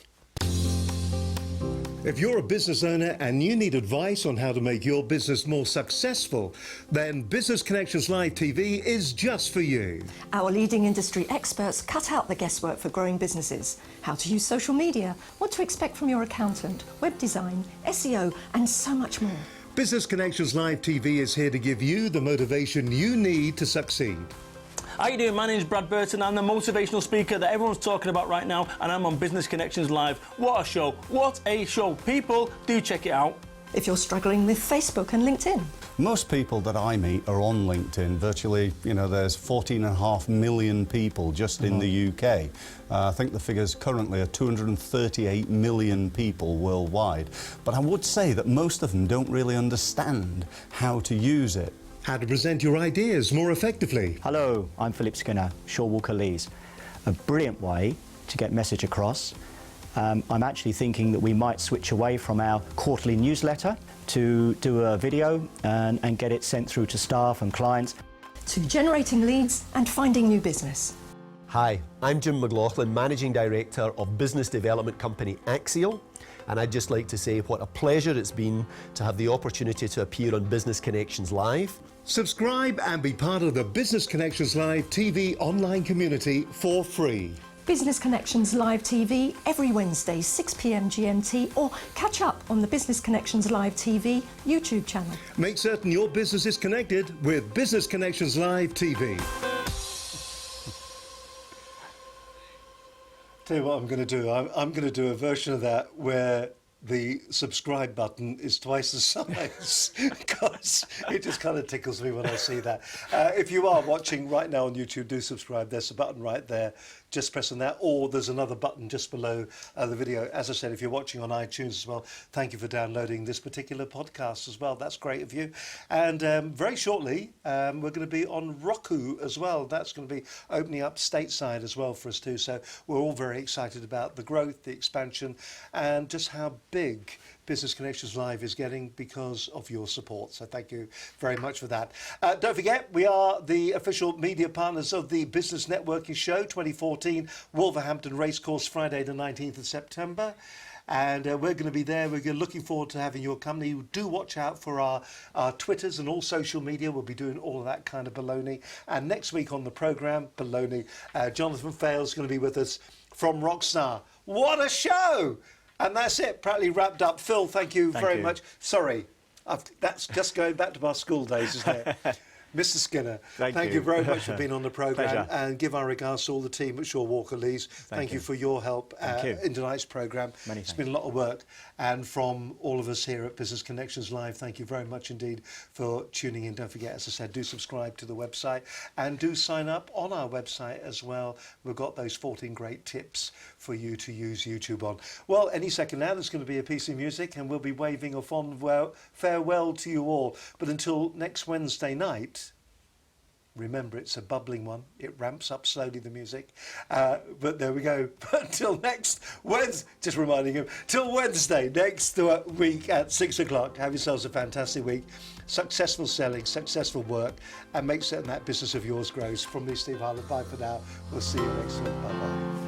If you're a business owner and you need advice on how to make your business more successful, then Business Connections Live TV is just for you. Our leading industry experts cut out the guesswork for growing businesses. How to use social media, what to expect from your accountant, web design, SEO, and so much more. Business Connections Live TV is here to give you the motivation you need to succeed. How you doing? My name's Brad Burton. I'm the motivational speaker that everyone's talking about right now, and I'm on Business Connections Live. What a show! What a show! People, do check it out. If you're struggling with Facebook and LinkedIn. Most people that I meet are on LinkedIn. Virtually, you know, there's 14.5 million people just in the UK. I think the figures currently are 238 million people worldwide. But I would say that most of them don't really understand how to use it. How to present your ideas more effectively. Hello, I'm Philip Skinner, Shaw Walker Lees. A brilliant way to get message across. I'm actually thinking that we might switch away from our quarterly newsletter to do a video and get it sent through to staff and clients. To generating leads and finding new business. Hi, I'm Jim McLaughlin, Managing Director of business development company Axial, and I'd just like to say what a pleasure it's been to have the opportunity to appear on Business Connections Live. Subscribe and be part of the Business Connections Live TV online community for free. Business Connections Live TV every Wednesday, 6 p.m. GMT, or catch up on the Business Connections Live TV YouTube channel. Make certain your business is connected with Business Connections Live TV. Tell you what I'm going to do. I'm going to do a version of that where the subscribe button is twice the size because it just kind of tickles me when I see that. If you are watching right now on YouTube, do subscribe. There's a button right there. Just press on that, or there's another button just below the video. As I said, if you're watching on iTunes as well, thank you for downloading this particular podcast as well. That's great of you. And very shortly, we're going to be on Roku as well. That's going to be opening up stateside as well for us too. So we're all very excited about the growth, the expansion, and just how big Business Connections Live is getting because of your support. So thank you very much for that. Don't forget, we are the official media partners of the Business Networking Show 2014, Wolverhampton Racecourse, Friday the 19th of September. And we're going to be there. We're looking forward to having your company. Do watch out for our Twitters and all social media. We'll be doing all of that kind of baloney. And next week on the programme, baloney, Jonathan Fales going to be with us from Rockstar. What a show! And that's it, practically wrapped up. Phil, thank you very much. Sorry, that's just going back to my school days, isn't it? Mr. Skinner, thank you very much for being on the programme, and give our regards to all the team at Shaw Walker Lees. Thank you for your help in tonight's programme. It's been a lot of work, and from all of us here at Business Connections Live, thank you very much indeed for tuning in. Don't forget, as I said, do subscribe to the website and do sign up on our website as well. We've got those 14 great tips for you to use YouTube on. Well, any second now there's going to be a piece of music and we'll be waving a fond farewell to you all. But until next Wednesday night, remember, it's a bubbling one. It ramps up slowly, the music. But there we go. But until next Wednesday, just reminding him, till Wednesday next week at 6 o'clock, have yourselves a fantastic week. Successful selling, successful work, and make certain that business of yours grows. From me, Steve Harland, bye for now. We'll see you next week. Bye-bye.